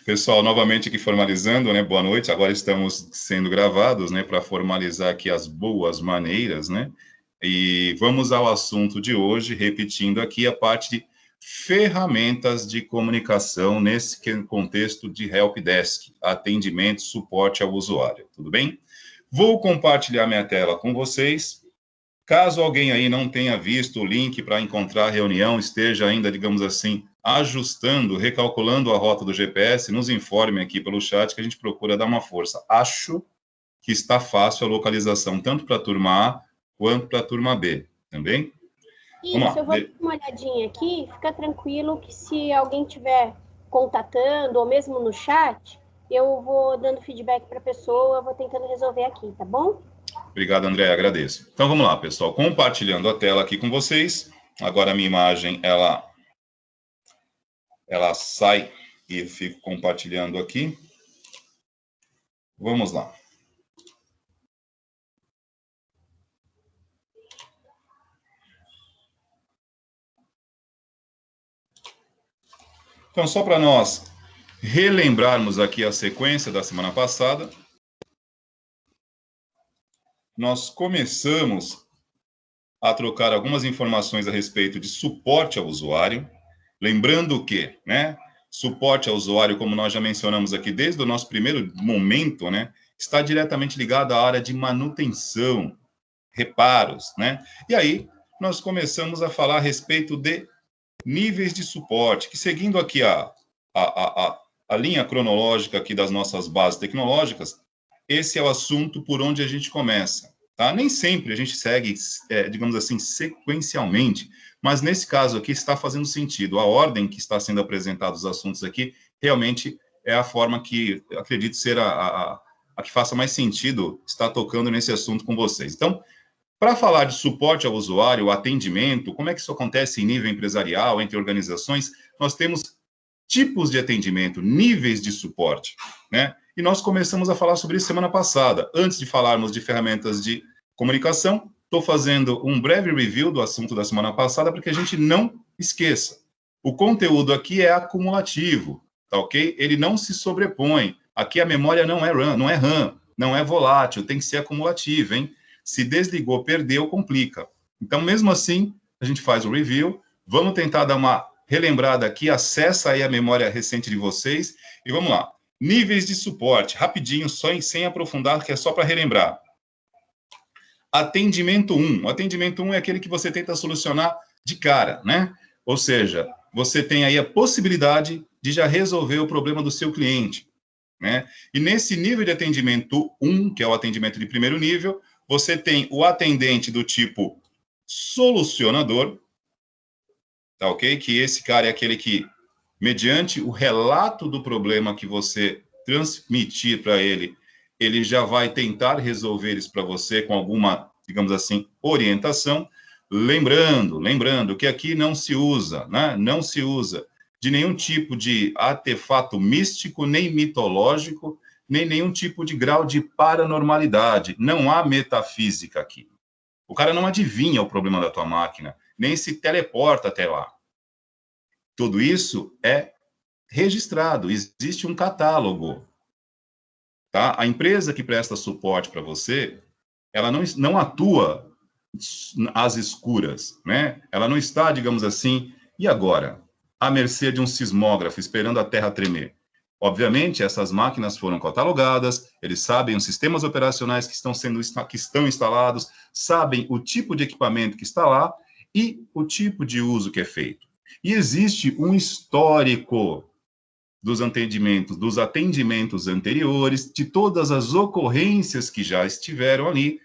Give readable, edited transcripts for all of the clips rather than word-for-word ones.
Pessoal, novamente aqui formalizando, né? Boa noite. Agora estamos sendo gravados, né? Para formalizar aqui as boas maneiras, né? E vamos ao assunto de hoje, repetindo aqui a parte de ferramentas de comunicação nesse contexto de helpdesk, atendimento, suporte ao usuário. Tudo bem? Vou compartilhar minha tela com vocês. Caso alguém aí não tenha visto o link para encontrar a reunião, esteja ainda, digamos assim, ajustando, recalculando a rota do GPS, nos informe aqui pelo chat que a gente procura dar uma força. Acho que está fácil a localização, tanto para a turma A quanto para a turma B, também? Vamos Isso, lá. eu vou dar uma olhadinha aqui, fica tranquilo que se alguém estiver contatando, ou mesmo no chat, eu vou dando feedback para a pessoa, vou tentando resolver aqui, tá bom? Obrigado, André, agradeço. Então, vamos lá, pessoal. Compartilhando a tela aqui com vocês. Agora a minha imagem, ela sai e eu fico compartilhando aqui. Vamos lá. Então, só para nós relembrarmos aqui a sequência da semana passada, nós começamos a trocar algumas informações a respeito de suporte ao usuário, lembrando que, né, suporte ao usuário, como nós já mencionamos aqui desde o nosso primeiro momento, né, está diretamente ligado à área de manutenção, reparos, né? E aí nós começamos a falar a respeito de níveis de suporte, que seguindo aqui a linha cronológica aqui das nossas bases tecnológicas, esse é o assunto por onde a gente começa. Tá? Nem sempre a gente segue, digamos assim, sequencialmente, mas nesse caso aqui está fazendo sentido. A ordem que está sendo apresentados os assuntos aqui realmente é a forma que acredito ser a que faça mais sentido estar tocando nesse assunto com vocês. Então, para falar de suporte ao usuário, atendimento, como é que isso acontece em nível empresarial, entre organizações, nós temos tipos de atendimento, níveis de suporte, né? E nós começamos a falar sobre isso semana passada. Antes de falarmos de ferramentas de comunicação, estou fazendo um breve review do assunto da semana passada para que a gente não esqueça. O conteúdo aqui é acumulativo, tá ok? Ele não se sobrepõe. Aqui a memória não é RAM, não é volátil, tem que ser acumulativo, hein? Se desligou, perdeu, complica. Então, mesmo assim, a gente faz o review, vamos tentar dar uma relembrada aqui, acessa aí a memória recente de vocês, e vamos lá. Níveis de suporte, rapidinho, sem aprofundar, que é só para relembrar. Atendimento 1. O atendimento 1 é aquele que você tenta solucionar de cara, né? Ou seja, você tem aí a possibilidade de já resolver o problema do seu cliente, né? E nesse nível de atendimento 1, que é o atendimento de primeiro nível, você tem o atendente do tipo solucionador, tá ok? Que esse cara é aquele que, mediante o relato do problema que você transmitir para ele, ele já vai tentar resolver isso para você com alguma, digamos assim, orientação. Lembrando que aqui não se usa, né? Não se usa de nenhum tipo de artefato místico, nem mitológico, nem nenhum tipo de grau de paranormalidade. Não há metafísica aqui. O cara não adivinha o problema da tua máquina, nem se teleporta até lá. Tudo isso é registrado, existe um catálogo. Tá? A empresa que presta suporte para você, ela não atua às escuras, né? Ela não está, digamos assim, e agora? À mercê de um sismógrafo, esperando a Terra tremer. Obviamente, essas máquinas foram catalogadas, eles sabem os sistemas operacionais que estão instalados, sabem o tipo de equipamento que está lá e o tipo de uso que é feito. E existe um histórico dos atendimentos anteriores, de todas as ocorrências que já estiveram ali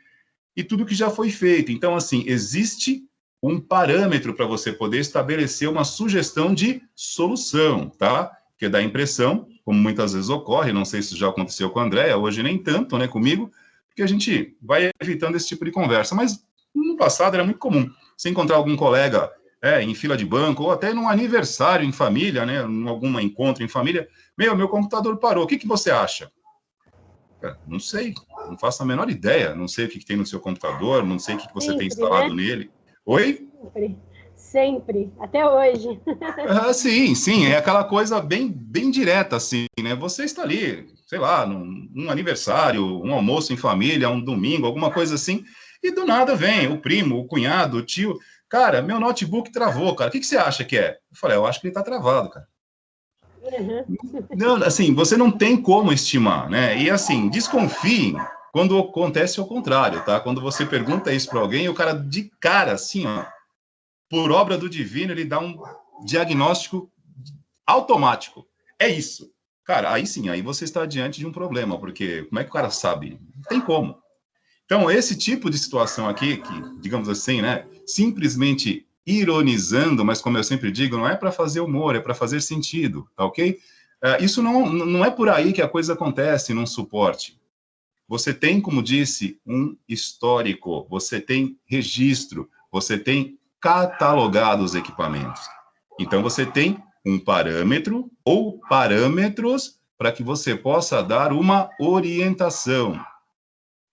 e tudo que já foi feito. Então, assim, existe um parâmetro para você poder estabelecer uma sugestão de solução, tá? Que dá a impressão, como muitas vezes ocorre, não sei se já aconteceu com a Andréia, hoje nem tanto, né, comigo, porque a gente vai evitando esse tipo de conversa. Mas no passado era muito comum você encontrar algum colega em fila de banco, ou até num aniversário em família, né, em algum encontro em família, meu computador parou, o que você acha? Não sei, não faço a menor ideia, não sei o que tem no seu computador, não sei o que você tem Sempre, instalado né? nele. Oi? Sempre, até hoje. Ah, sim, sim, é aquela coisa bem direta, assim, né? Você está ali, sei lá, num aniversário, um almoço em família, um domingo, alguma coisa assim, e do nada vem o primo, o cunhado, o tio. Cara, meu notebook travou, cara. O que que você acha que é? Eu falei, eu acho que ele está travado, cara. Uhum. Não, assim, você não tem como estimar, né? E assim, desconfie quando acontece o contrário, tá? Quando você pergunta isso para alguém, o cara de cara, assim, ó, por obra do divino, ele dá um diagnóstico automático. É isso. Cara, aí sim, aí você está diante de um problema, porque como é que o cara sabe? Não tem como. Então, esse tipo de situação aqui, que, digamos assim, né, simplesmente ironizando, mas como eu sempre digo, não é para fazer humor, é para fazer sentido, tá ok? Isso não é por aí que a coisa acontece num suporte. Você tem, como disse, um histórico, você tem registro, você tem catalogado os equipamentos. Então, você tem um parâmetro ou parâmetros para que você possa dar uma orientação,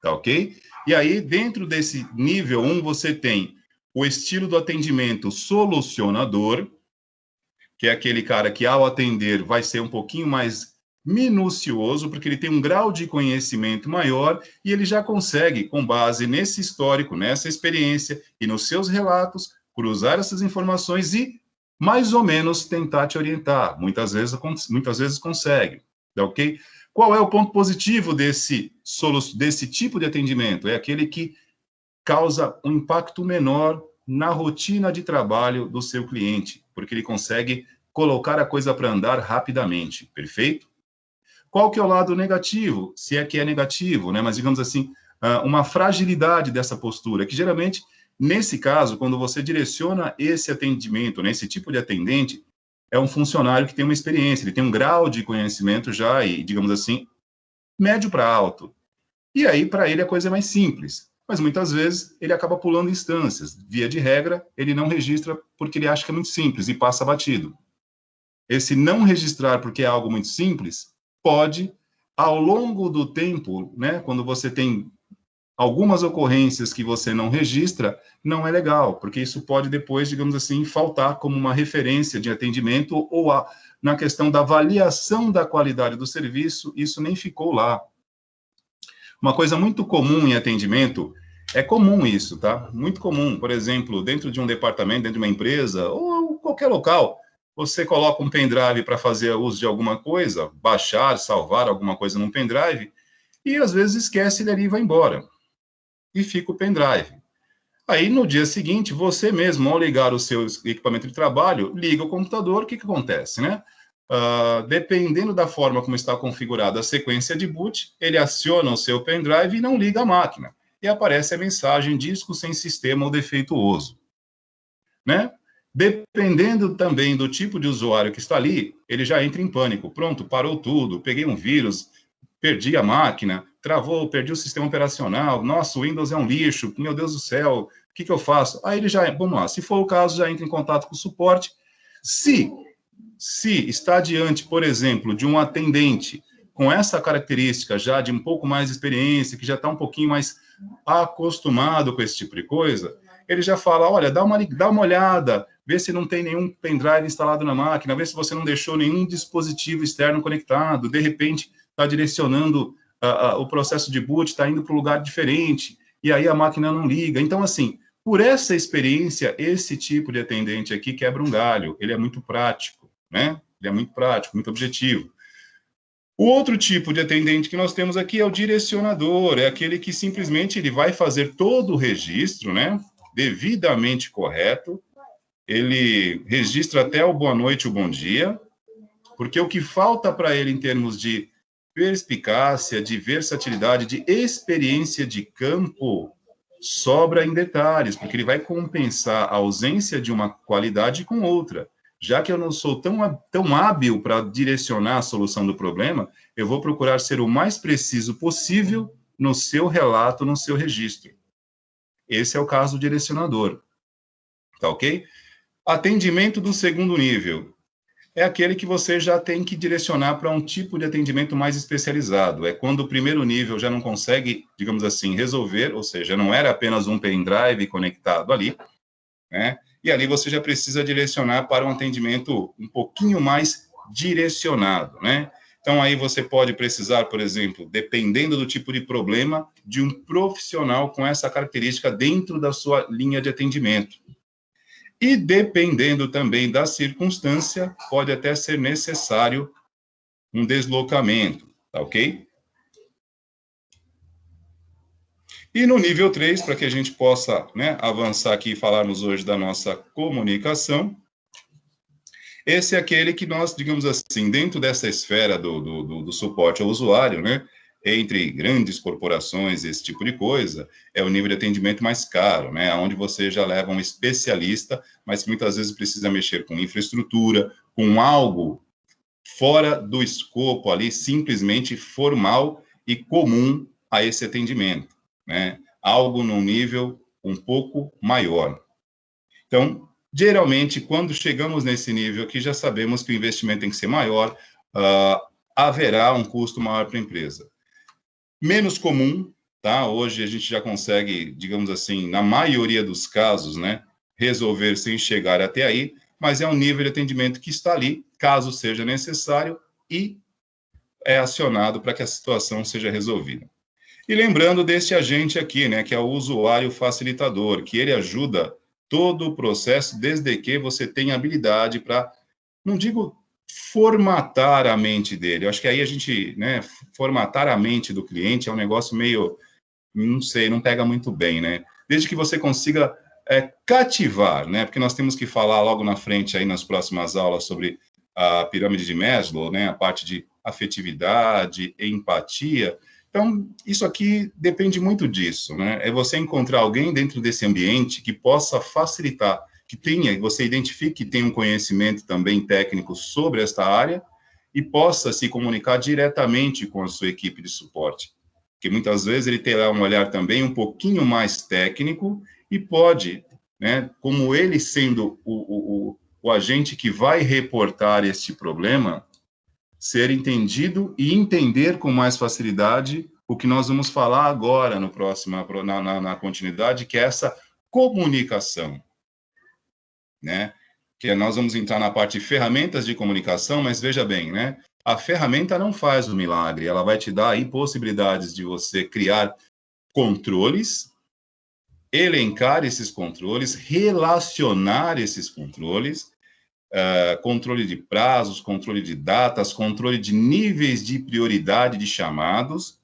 tá ok? E aí, dentro desse nível 1, você tem o estilo do atendimento solucionador, que é aquele cara que, ao atender, vai ser um pouquinho mais minucioso, porque ele tem um grau de conhecimento maior e ele já consegue, com base nesse histórico, nessa experiência e nos seus relatos, cruzar essas informações e, mais ou menos, tentar te orientar. Muitas vezes consegue, tá ok? Qual é o ponto positivo desse tipo de atendimento? É aquele que causa um impacto menor na rotina de trabalho do seu cliente, porque ele consegue colocar a coisa para andar rapidamente, perfeito? Qual que é o lado negativo? Se é que é negativo, né? Mas digamos assim, uma fragilidade dessa postura, que geralmente, nesse caso, quando você direciona esse atendimento, né, esse tipo de atendente, é um funcionário que tem uma experiência, ele tem um grau de conhecimento já, e, digamos assim, médio para alto. E aí, para ele, a coisa é mais simples. Mas muitas vezes ele acaba pulando instâncias. Via de regra, ele não registra porque ele acha que é muito simples e passa batido. Esse não registrar porque é algo muito simples pode, ao longo do tempo, né, quando você tem algumas ocorrências que você não registra, não é legal, porque isso pode depois, digamos assim, faltar como uma referência de atendimento ou na questão da avaliação da qualidade do serviço, isso nem ficou lá. Uma coisa muito comum em atendimento, é comum isso, tá? Muito comum. Por exemplo, dentro de um departamento, dentro de uma empresa, ou qualquer local, você coloca um pendrive para fazer uso de alguma coisa, baixar, salvar alguma coisa num pendrive, e às vezes esquece ele ali e vai embora. E fica o pendrive. Aí, no dia seguinte, você mesmo, ao ligar o seu equipamento de trabalho, liga o computador, o que acontece, né? Dependendo da forma como está configurada a sequência de boot, ele aciona o seu pendrive e não liga a máquina. E aparece a mensagem disco sem sistema ou defeituoso, né? Dependendo também do tipo de usuário que está ali, ele já entra em pânico. Pronto, parou tudo, peguei um vírus, perdi a máquina, travou, perdi o sistema operacional, nossa, o Windows é um lixo, meu Deus do céu, o que eu faço? Aí ele já, vamos lá, se for o caso, já entra em contato com o suporte. Se está diante, por exemplo, de um atendente com essa característica já de um pouco mais de experiência, que já está um pouquinho mais acostumado com esse tipo de coisa, ele já fala, olha, dá uma olhada, vê se não tem nenhum pendrive instalado na máquina, vê se você não deixou nenhum dispositivo externo conectado, de repente está direcionando o processo de boot, está indo para um lugar diferente, e aí a máquina não liga. Então, assim, por essa experiência, esse tipo de atendente aqui quebra um galho, ele é muito prático, né? Ele é muito prático, muito objetivo. O outro tipo de atendente que nós temos aqui é o direcionador, é aquele que simplesmente ele vai fazer todo o registro, né? Devidamente correto, ele registra até o boa noite, o bom dia, porque o que falta para ele em termos de perspicácia, de versatilidade, de experiência de campo, sobra em detalhes, porque ele vai compensar a ausência de uma qualidade com outra. Já que eu não sou tão hábil para direcionar a solução do problema, eu vou procurar ser o mais preciso possível no seu relato, no seu registro. Esse é o caso do direcionador. Tá ok? Atendimento do segundo nível é aquele que você já tem que direcionar para um tipo de atendimento mais especializado. É quando o primeiro nível já não consegue, digamos assim, resolver, ou seja, não era apenas um pendrive conectado ali, né? e ali você já precisa direcionar para um atendimento um pouquinho mais direcionado, né? Então, aí você pode precisar, por exemplo, dependendo do tipo de problema, de um profissional com essa característica dentro da sua linha de atendimento. E dependendo também da circunstância, pode até ser necessário um deslocamento, tá ok? E no nível 3, para que a gente possa, né, avançar aqui e falarmos hoje da nossa comunicação, esse é aquele que nós, digamos assim, dentro dessa esfera do suporte ao usuário, né, entre grandes corporações, esse tipo de coisa, é o nível de atendimento mais caro, né, onde você já leva um especialista, mas que muitas vezes precisa mexer com infraestrutura, com algo fora do escopo ali, simplesmente formal e comum a esse atendimento, né, algo num nível um pouco maior. Então, geralmente, quando chegamos nesse nível aqui, já sabemos que o investimento tem que ser maior, haverá um custo maior para a empresa. Menos comum, tá? Hoje a gente já consegue, digamos assim, na maioria dos casos, né, resolver sem chegar até aí, mas é um nível de atendimento que está ali, caso seja necessário, e é acionado para que a situação seja resolvida. E lembrando desse agente aqui, né, que é o usuário facilitador, que ele ajuda todo o processo, desde que você tenha habilidade para, não digo formatar a mente dele, eu acho que aí a gente, né, formatar a mente do cliente é um negócio meio, não sei, não pega muito bem, né? Desde que você consiga cativar, né, porque nós temos que falar logo na frente aí nas próximas aulas sobre a pirâmide de Maslow, né, a parte de afetividade, empatia. Então, isso aqui depende muito disso, né? É você encontrar alguém dentro desse ambiente que possa facilitar, que tenha, você identifique que tem um conhecimento também técnico sobre esta área e possa se comunicar diretamente com a sua equipe de suporte. Porque muitas vezes ele terá um olhar também um pouquinho mais técnico e pode, né, como ele sendo o agente que vai reportar este problema, ser entendido e entender com mais facilidade o que nós vamos falar agora no próximo, na continuidade, que é essa comunicação, né? Que nós vamos entrar na parte de ferramentas de comunicação, mas veja bem, né? A ferramenta não faz o milagre, ela vai te dar aí possibilidades de você criar controles, elencar esses controles, relacionar esses controles, controle de prazos, controle de datas, controle de níveis de prioridade de chamados,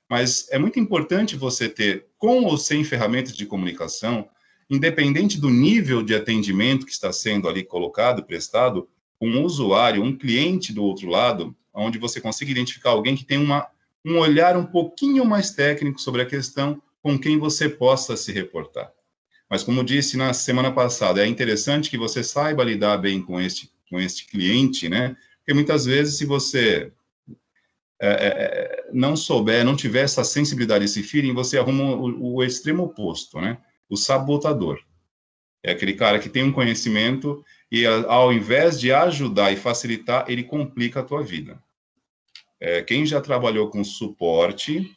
mas é muito importante você ter, com ou sem ferramentas de comunicação, independente do nível de atendimento que está sendo ali colocado, prestado, um usuário, um cliente do outro lado, onde você consiga identificar alguém que tem um olhar um pouquinho mais técnico sobre a questão com quem você possa se reportar. Mas, como disse na semana passada, é interessante que você saiba lidar bem com este cliente, né? Porque muitas vezes, se você não souber, não tiver essa sensibilidade, esse feeling, você arruma o extremo oposto, né? O sabotador. É aquele cara que tem um conhecimento e, ao invés de ajudar e facilitar, ele complica a tua vida. Quem já trabalhou com suporte,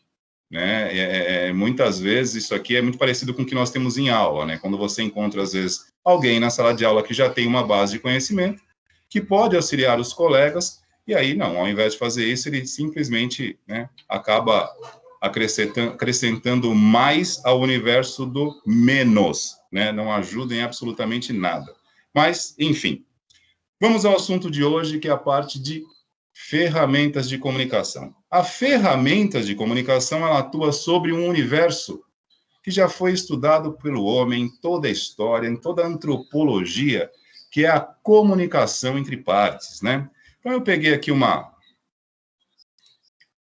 né, muitas vezes isso aqui é muito parecido com o que nós temos em aula, né? Quando você encontra, às vezes, alguém na sala de aula que já tem uma base de conhecimento, que pode auxiliar os colegas, e aí, não, ao invés de fazer isso, ele simplesmente, né, acaba acrescentando mais ao universo do menos, né? Não ajuda em absolutamente nada. Mas, enfim, vamos ao assunto de hoje, que é a parte de ferramentas de comunicação. A ferramentas de comunicação, ela atua sobre um universo que já foi estudado pelo homem em toda a história, em toda a antropologia, que é a comunicação entre partes, né? Então, eu peguei aqui uma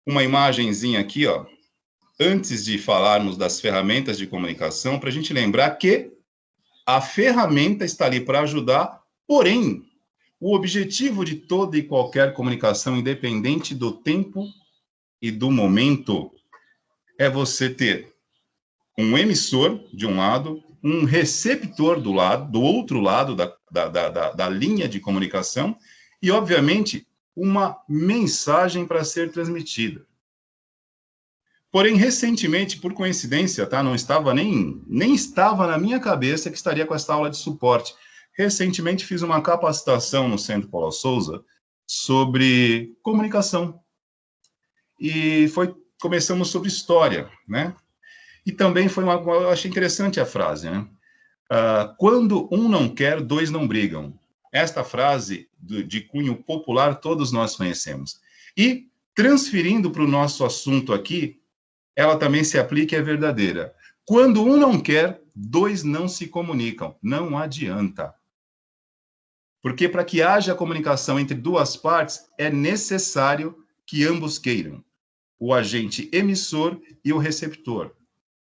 imagenzinha aqui, ó, antes de falarmos das ferramentas de comunicação, para a gente lembrar que a ferramenta está ali para ajudar, porém, o objetivo de toda e qualquer comunicação, independente do tempo e do momento, é você ter um emissor, de um lado, um receptor do outro lado da linha de comunicação, e, obviamente, uma mensagem para ser transmitida. Porém, recentemente, por coincidência, tá? Não estava nem estava na minha cabeça que estaria com essa aula de suporte. Recentemente fiz uma capacitação no Centro Paulo Souza sobre comunicação. E começamos sobre história, né? E também eu achei interessante a frase, né? Quando um não quer, dois não brigam. Esta frase de cunho popular todos nós conhecemos. E transferindo para o nosso assunto aqui, ela também se aplica e é verdadeira. Quando um não quer, dois não se comunicam. Não adianta. Porque para que haja comunicação entre duas partes, é necessário que ambos queiram. O agente emissor e o receptor.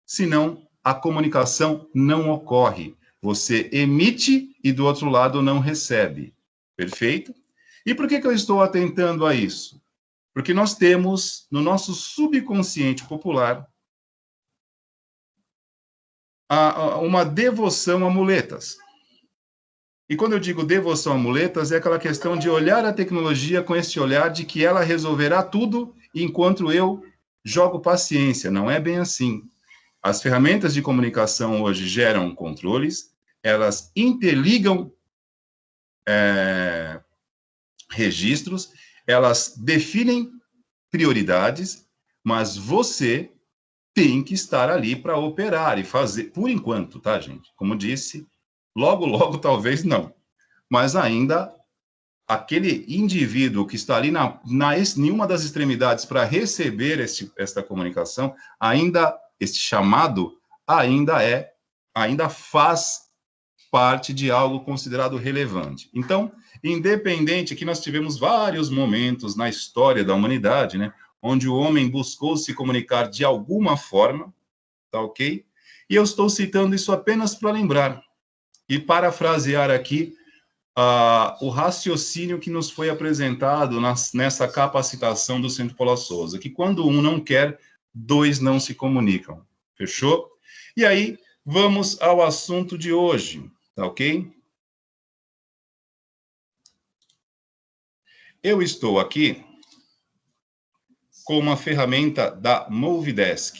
Senão, a comunicação não ocorre. Você emite e do outro lado não recebe. Perfeito? E por que eu estou atentando a isso? Porque nós temos, no nosso subconsciente popular, uma devoção a muletas. E quando eu digo devoção a muletas, é aquela questão de olhar a tecnologia com esse olhar de que ela resolverá tudo, enquanto eu jogo paciência. Não é bem assim. As ferramentas de comunicação hoje geram controles, elas interligam registros, elas definem prioridades, mas você tem que estar ali para operar e fazer, por enquanto, tá, gente? Como disse, logo, logo, talvez não. Mas ainda, aquele indivíduo que está ali em uma das extremidades para receber esta comunicação, este chamado, ainda faz parte de algo considerado relevante. Então, independente, que nós tivemos vários momentos na história da humanidade, né, onde o homem buscou se comunicar de alguma forma, tá ok? E eu estou citando isso apenas para lembrar e parafrasear aqui o raciocínio que nos foi apresentado nessa capacitação do Centro Paulo Souza, que quando um não quer, dois não se comunicam. Fechou? E aí, vamos ao assunto de hoje, tá ok? Eu estou aqui com uma ferramenta da Movidesk,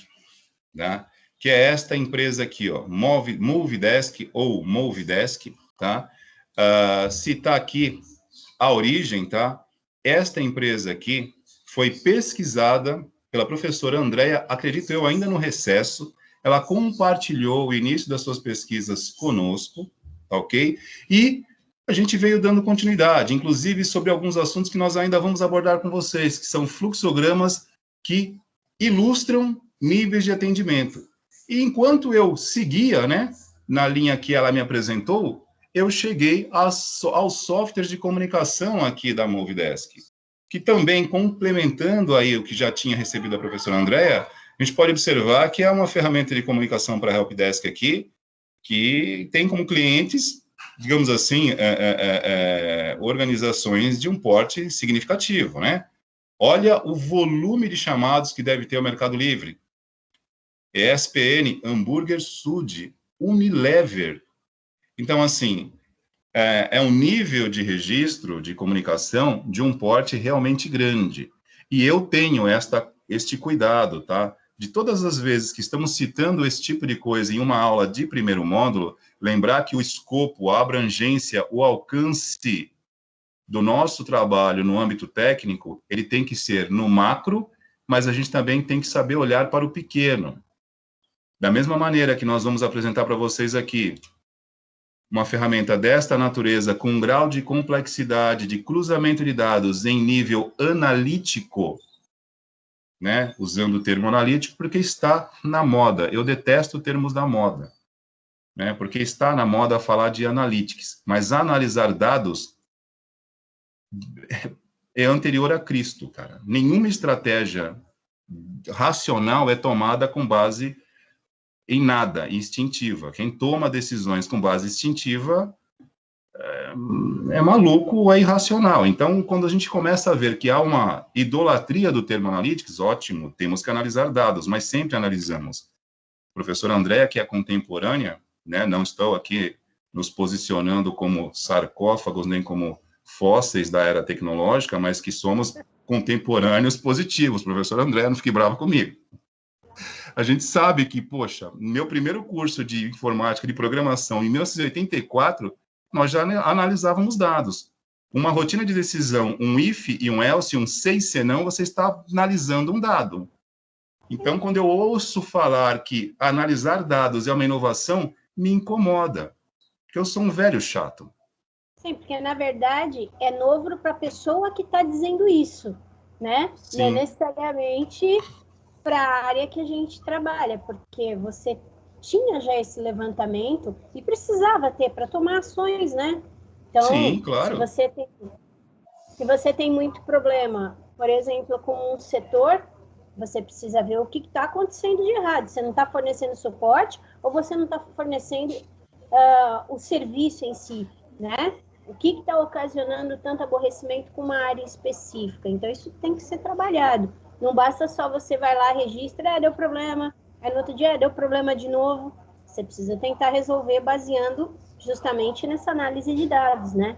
né? Que é esta empresa aqui, ó, Movidesk ou Movidesk, tá? Se tá aqui a origem, tá? Esta empresa aqui foi pesquisada pela professora Andréia, acredito eu, ainda no recesso. Ela compartilhou o início das suas pesquisas conosco, tá ok? E a gente veio dando continuidade, inclusive sobre alguns assuntos que nós ainda vamos abordar com vocês, que são fluxogramas que ilustram níveis de atendimento. E enquanto eu seguia, né, na linha que ela me apresentou, eu cheguei aos softwares de comunicação aqui da Movidesk, que também, complementando aí o que já tinha recebido da professora Andréia, a gente pode observar que é uma ferramenta de comunicação para a Helpdesk aqui, que tem como clientes, digamos assim, organizações de um porte significativo, né? Olha o volume de chamados que deve ter o Mercado Livre. ESPN, Hambúrguer Sud, Unilever. Então, assim, é um nível de registro, de comunicação, de um porte realmente grande. E eu tenho este cuidado, tá? De todas as vezes que estamos citando esse tipo de coisa em uma aula de primeiro módulo, lembrar que o escopo, a abrangência, o alcance do nosso trabalho no âmbito técnico, ele tem que ser no macro, mas a gente também tem que saber olhar para o pequeno. Da mesma maneira que nós vamos apresentar para vocês aqui uma ferramenta desta natureza, com um grau de complexidade de cruzamento de dados em nível analítico, né, usando o termo analítico, porque está na moda. Eu detesto termos da moda, né, porque está na moda falar de analytics, mas analisar dados é anterior a Cristo, cara. Nenhuma estratégia racional é tomada com base em nada, instintiva. Quem toma decisões com base instintiva é maluco ou é irracional. Então, quando a gente começa a ver que há uma idolatria do termo analytics, ótimo, temos que analisar dados, mas sempre analisamos. Professora Andréia, que é contemporânea, né, não estou aqui nos posicionando como sarcófagos, nem como fósseis da era tecnológica, mas que somos contemporâneos positivos. Professora Andréia, não fique brava comigo. A gente sabe que, poxa, meu primeiro curso de informática, de programação, em 1984, nós já analisávamos dados. Uma rotina de decisão, um if e um else, um se e senão, você está analisando um dado. Então, quando eu ouço falar que analisar dados é uma inovação, me incomoda, porque eu sou um velho chato. Sim, porque, na verdade, é novo para a pessoa que está dizendo isso, né? Sim. Não é necessariamente para a área que a gente trabalha, porque você tinha já esse levantamento e precisava ter para tomar ações, né? Então, sim, claro. se você tem muito problema, por exemplo, com um setor, você precisa ver o que está acontecendo de errado. Você não está fornecendo suporte ou você não está fornecendo o serviço em si, né? O que está ocasionando tanto aborrecimento com uma área específica? Então, isso tem que ser trabalhado. Não basta só você vai lá, registra, deu problema, aí no outro dia deu problema de novo. Você precisa tentar resolver baseando justamente nessa análise de dados, né?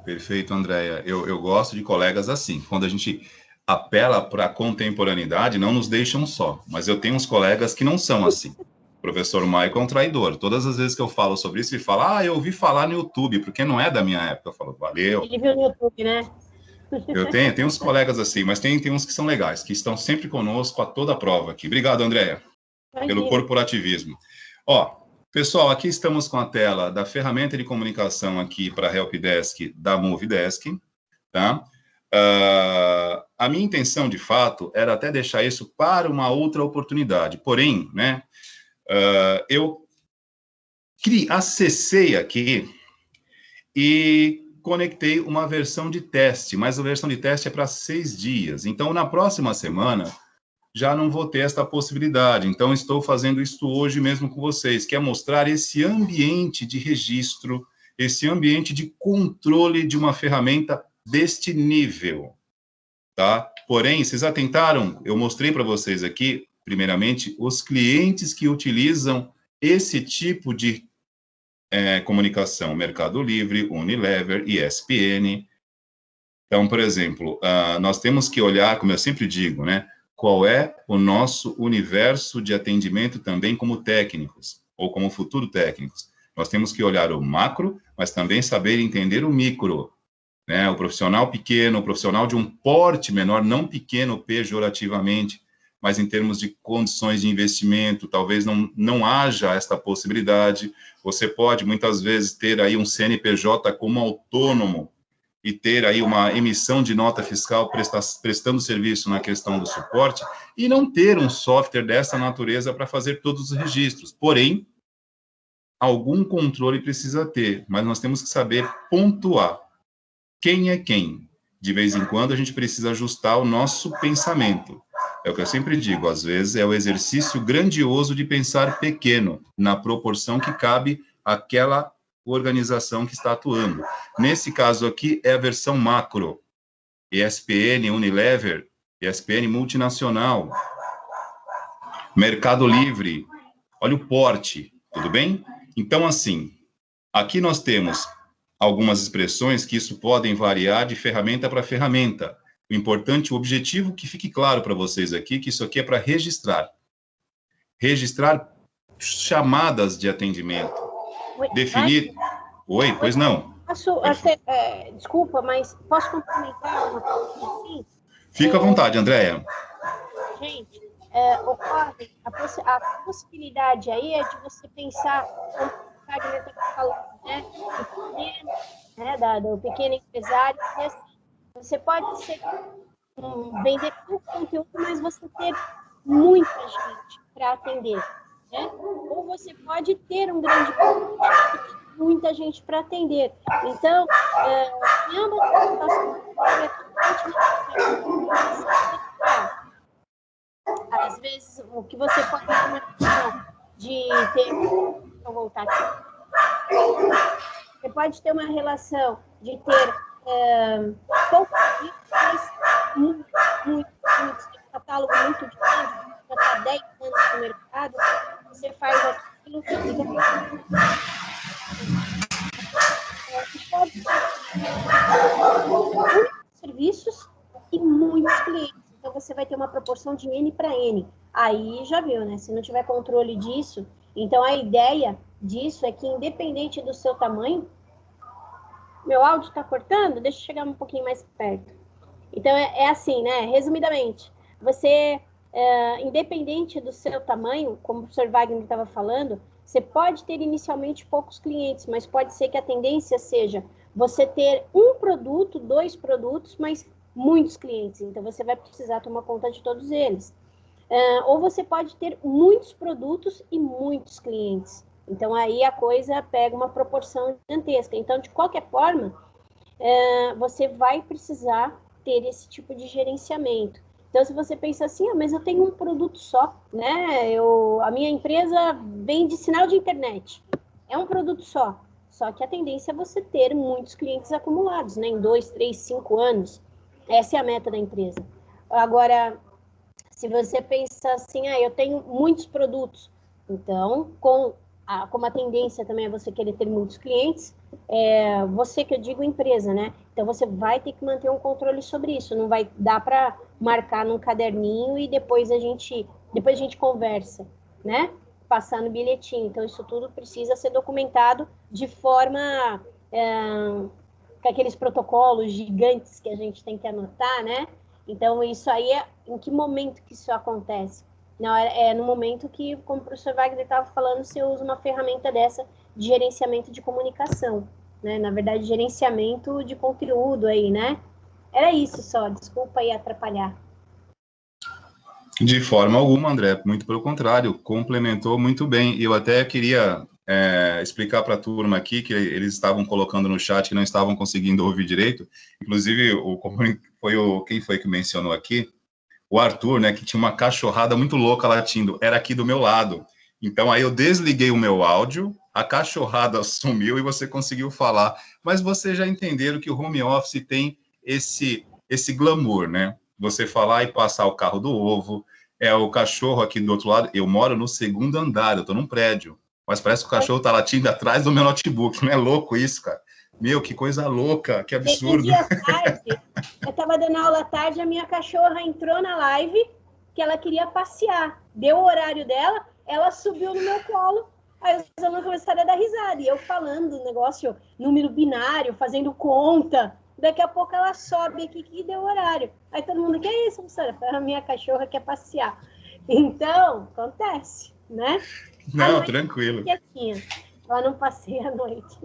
Perfeito, Andréia. Eu gosto de colegas assim. Quando a gente apela para a contemporaneidade, não nos deixam só. Mas eu tenho uns colegas que não são assim. O professor Michael é um traidor. Todas as vezes que eu falo sobre isso, ele fala, eu ouvi falar no YouTube, porque não é da minha época. Eu falo, valeu. Ele viu no YouTube, né? Eu tenho uns colegas assim, mas tem uns que são legais, que estão sempre conosco a toda a prova aqui. Obrigado, Andréia, pelo corporativismo. Ó, pessoal, aqui estamos com a tela da ferramenta de comunicação aqui para a Helpdesk da Movidesk, tá? A minha intenção, de fato, era até deixar isso para uma outra oportunidade. Porém, né, eu acessei aqui e conectei uma versão de teste, mas a versão de teste é para 6 dias. Então, na próxima semana, já não vou ter esta possibilidade. Então, estou fazendo isso hoje mesmo com vocês, que é mostrar esse ambiente de registro, esse ambiente de controle de uma ferramenta deste nível, tá? Porém, vocês atentaram? Eu mostrei para vocês aqui, primeiramente, os clientes que utilizam esse tipo de comunicação, Mercado Livre, Unilever, ESPN. Então, por exemplo, nós temos que olhar, como eu sempre digo, né, qual é o nosso universo de atendimento também como técnicos, ou como futuro técnicos. Nós temos que olhar o macro, mas também saber entender o micro, né, o profissional pequeno, o profissional de um porte menor, não pequeno pejorativamente, mas em termos de condições de investimento, talvez não haja esta possibilidade. Você pode, muitas vezes, ter aí um CNPJ como autônomo e ter aí uma emissão de nota fiscal prestando serviço na questão do suporte e não ter um software dessa natureza para fazer todos os registros. Porém, algum controle precisa ter, mas nós temos que saber pontuar quem é quem. De vez em quando, a gente precisa ajustar o nosso pensamento. É o que eu sempre digo, às vezes é o exercício grandioso de pensar pequeno, na proporção que cabe àquela organização que está atuando. Nesse caso aqui, é a versão macro. ESPN, Unilever, ESPN multinacional, Mercado Livre, olha o porte, tudo bem? Então, assim, aqui nós temos algumas expressões que isso podem variar de ferramenta para ferramenta. O importante, o objetivo que fique claro para vocês aqui, que isso aqui é para registrar. Registrar chamadas de atendimento. Definir... Oi, pois não. Desculpa, mas posso complementar uma coisa assim? Fica à vontade, Andréia. Gente, ocorre a possibilidade aí é de você pensar, como o Wagner está falando, né, do pequeno empresário, e assim, você pode ser vender pouco conteúdo, mas você ter muita gente para atender, né? Ou você pode ter um grande conteúdo, muita gente para atender. Então, em ambas as situações, é totalmente necessário. Às vezes, o que você pode ter uma questão de ter... Vou voltar aqui. Você pode ter uma relação de ter poucos vídeos, muito, um catálogo muito grande, já está 10 anos no mercado, você faz aquilo que fica... pode ter muitos serviços e muitos clientes. Então, você vai ter ter uma proporção de N para N. Aí já viu, né? Se não tiver controle disso, então a ideia disso é que, independente do seu tamanho, meu áudio está cortando? Deixa eu chegar um pouquinho mais perto. Então, é assim, né? Resumidamente, você, independente do seu tamanho, como o professor Wagner estava falando, você pode ter inicialmente poucos clientes, mas pode ser que a tendência seja você ter um produto, 2 produtos, mas muitos clientes. Então, você vai precisar tomar conta de todos eles. Ou você pode ter muitos produtos e muitos clientes. Então, aí a coisa pega uma proporção gigantesca. Então, de qualquer forma, você vai precisar ter esse tipo de gerenciamento. Então, se você pensa assim, mas eu tenho um produto só, né? A minha empresa vende sinal de internet. É um produto só. Só que a tendência é você ter muitos clientes acumulados, né? Em 2, 3, 5 anos. Essa é a meta da empresa. Agora, se você pensa assim, eu tenho muitos produtos, então, como a tendência também é você querer ter muitos clientes, você que eu digo empresa, né? Então, você vai ter que manter um controle sobre isso, não vai dar para marcar num caderninho e depois a gente conversa, né? Passar no bilhetinho. Então, isso tudo precisa ser documentado de forma com aqueles protocolos gigantes que a gente tem que anotar, né? Então, isso aí em que momento que isso acontece? Não, no momento que, como o professor Wagner estava falando, você usa uma ferramenta dessa de gerenciamento de comunicação, né? Na verdade, gerenciamento de conteúdo aí, né? Era isso só, desculpa aí atrapalhar. De forma alguma, André, muito pelo contrário, complementou muito bem. Eu até queria explicar para a turma aqui, que eles estavam colocando no chat que não estavam conseguindo ouvir direito, inclusive, quem foi que mencionou aqui? O Arthur, né, que tinha uma cachorrada muito louca latindo, era aqui do meu lado. Então, aí eu desliguei o meu áudio, a cachorrada sumiu e você conseguiu falar. Mas vocês já entenderam que o home office tem esse glamour, né? Você falar e passar o carro do ovo, o cachorro aqui do outro lado. Eu moro no 2º andar, eu tô num prédio, mas parece que o cachorro tá latindo atrás do meu notebook. Não é louco isso, cara? Meu, que coisa louca, que absurdo. Dia tarde, eu estava dando aula à tarde, a minha cachorra entrou na live que ela queria passear. Deu o horário dela, ela subiu no meu colo, aí os alunos começaram a dar risada. E eu falando o negócio, número binário, fazendo conta. Daqui a pouco ela sobe aqui que deu horário. Aí todo mundo, que é isso, professora? A minha cachorra quer passear. Então, acontece, né? Não, tranquilo. Quietinha. Ela não passeia à noite.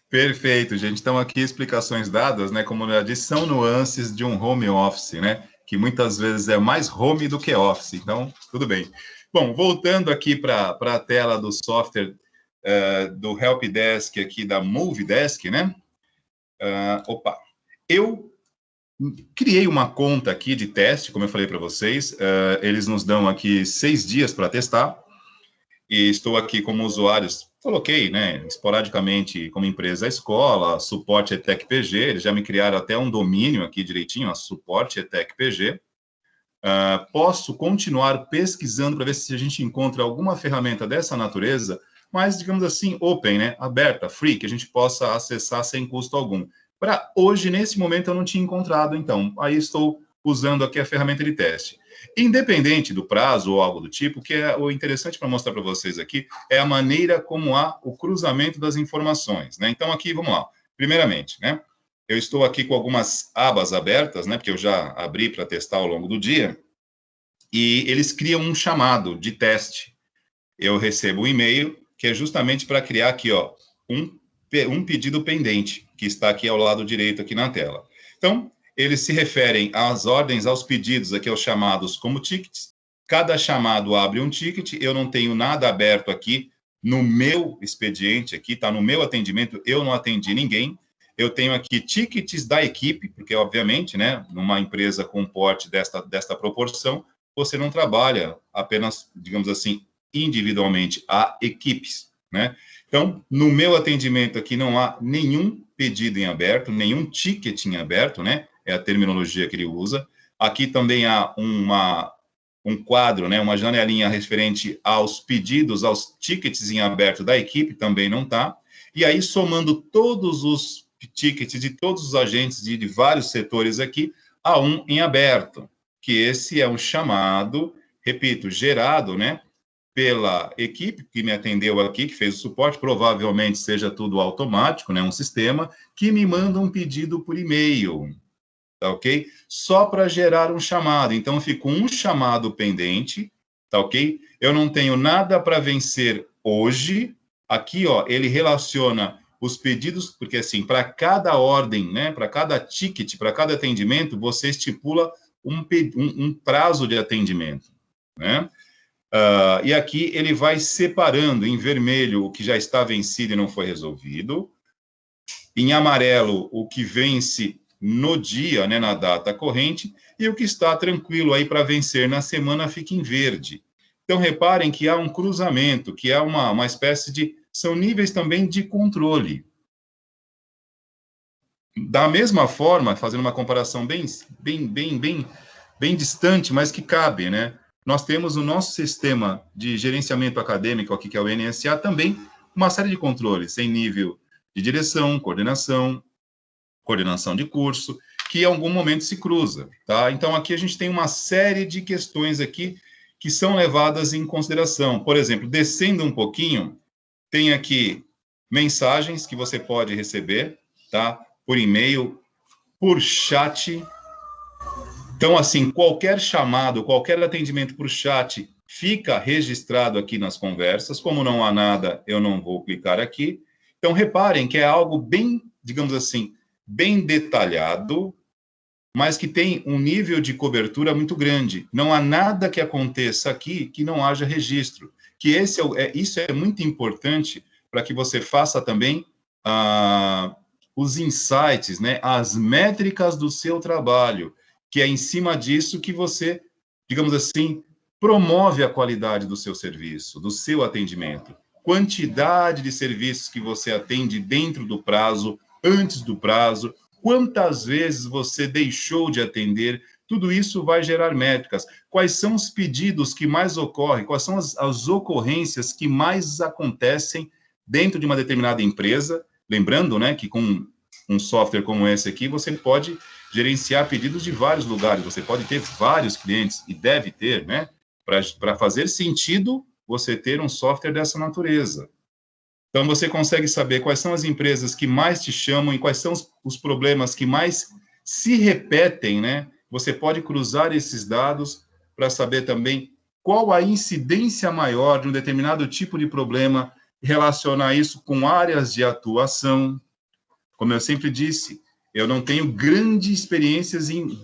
Perfeito, gente. Então, aqui explicações dadas, né? Como eu já disse, são nuances de um home office, né? Que muitas vezes é mais home do que office. Então, tudo bem. Bom, voltando aqui para a tela do software do Helpdesk aqui da Movidesk, né? Eu criei uma conta aqui de teste, como eu falei para vocês. Eles nos dão aqui 6 dias para testar. E estou aqui como usuário, coloquei, né, esporadicamente como empresa a escola, suporte ETEC PG, eles já me criaram até um domínio aqui direitinho, suporte ETEC PG. Posso continuar pesquisando para ver se a gente encontra alguma ferramenta dessa natureza, mas, digamos assim, open, né, aberta, free, que a gente possa acessar sem custo algum. Para hoje, nesse momento, eu não tinha encontrado, então, aí estou usando aqui a ferramenta de teste. Independente do prazo ou algo do tipo, que é o interessante para mostrar para vocês aqui, é a maneira como há o cruzamento das informações, né? Então, aqui, vamos lá. Primeiramente, né? Eu estou aqui com algumas abas abertas, né? Porque eu já abri para testar ao longo do dia. E eles criam um chamado de teste. Eu recebo um e-mail que é justamente para criar aqui, ó, um pedido pendente, que está aqui ao lado direito aqui na tela. Então, eles se referem às ordens, aos pedidos, aqui aos chamados como tickets. Cada chamado abre um ticket, eu não tenho nada aberto aqui no meu expediente, aqui está no meu atendimento, eu não atendi ninguém. Eu tenho aqui tickets da equipe, porque, obviamente, né, numa empresa com porte desta proporção, você não trabalha apenas, digamos assim, individualmente, há equipes, né? Então, no meu atendimento aqui não há nenhum pedido em aberto, nenhum ticket em aberto, né? É a terminologia que ele usa. Aqui também há um quadro, né? Uma janelinha referente aos pedidos, aos tickets em aberto da equipe, também não está. E aí, somando todos os tickets de todos os agentes de vários setores aqui a um em aberto, que esse é um chamado, repito, gerado, né, pela equipe que me atendeu aqui, que fez o suporte, provavelmente seja tudo automático, né, um sistema, que me manda um pedido por e-mail, tá ok? Só para gerar um chamado. Então, fica um chamado pendente, tá ok? Eu não tenho nada para vencer hoje. Aqui, ó, ele relaciona os pedidos, porque assim, para cada ordem, né, para cada ticket, para cada atendimento, você estipula um prazo de atendimento, né? E aqui ele vai separando em vermelho o que já está vencido e não foi resolvido, em amarelo o que vence no dia, né, na data corrente, e o que está tranquilo aí para vencer na semana fica em verde. Então, reparem que há um cruzamento, que é uma espécie de... São níveis também de controle. Da mesma forma, fazendo uma comparação bem distante, mas que cabe, né? Nós temos o nosso sistema de gerenciamento acadêmico aqui, que é o NSA, também uma série de controles, em nível de direção, coordenação de curso, que em algum momento se cruza, tá? Então, aqui a gente tem uma série de questões aqui que são levadas em consideração. Por exemplo, descendo um pouquinho, tem aqui mensagens que você pode receber, tá? Por e-mail, por chat. Então, assim, qualquer chamado, qualquer atendimento por chat fica registrado aqui nas conversas. Como não há nada, eu não vou clicar aqui. Então, reparem que é algo bem, digamos assim, bem detalhado, mas que tem um nível de cobertura muito grande. Não há nada que aconteça aqui que não haja registro. Que isso é muito importante para que você faça também os insights, né, as métricas do seu trabalho, que é em cima disso que você, digamos assim, promove a qualidade do seu serviço, do seu atendimento. Quantidade de serviços que você atende dentro do prazo, antes do prazo, quantas vezes você deixou de atender, tudo isso vai gerar métricas. Quais são os pedidos que mais ocorrem, quais são as ocorrências que mais acontecem dentro de uma determinada empresa, lembrando, né, que com um software como esse aqui, você pode gerenciar pedidos de vários lugares, você pode ter vários clientes, e deve ter, né, para fazer sentido você ter um software dessa natureza. Então, você consegue saber quais são as empresas que mais te chamam e quais são os problemas que mais se repetem, né? Você pode cruzar esses dados para saber também qual a incidência maior de um determinado tipo de problema, relacionar isso com áreas de atuação. Como eu sempre disse, eu não tenho grandes experiências em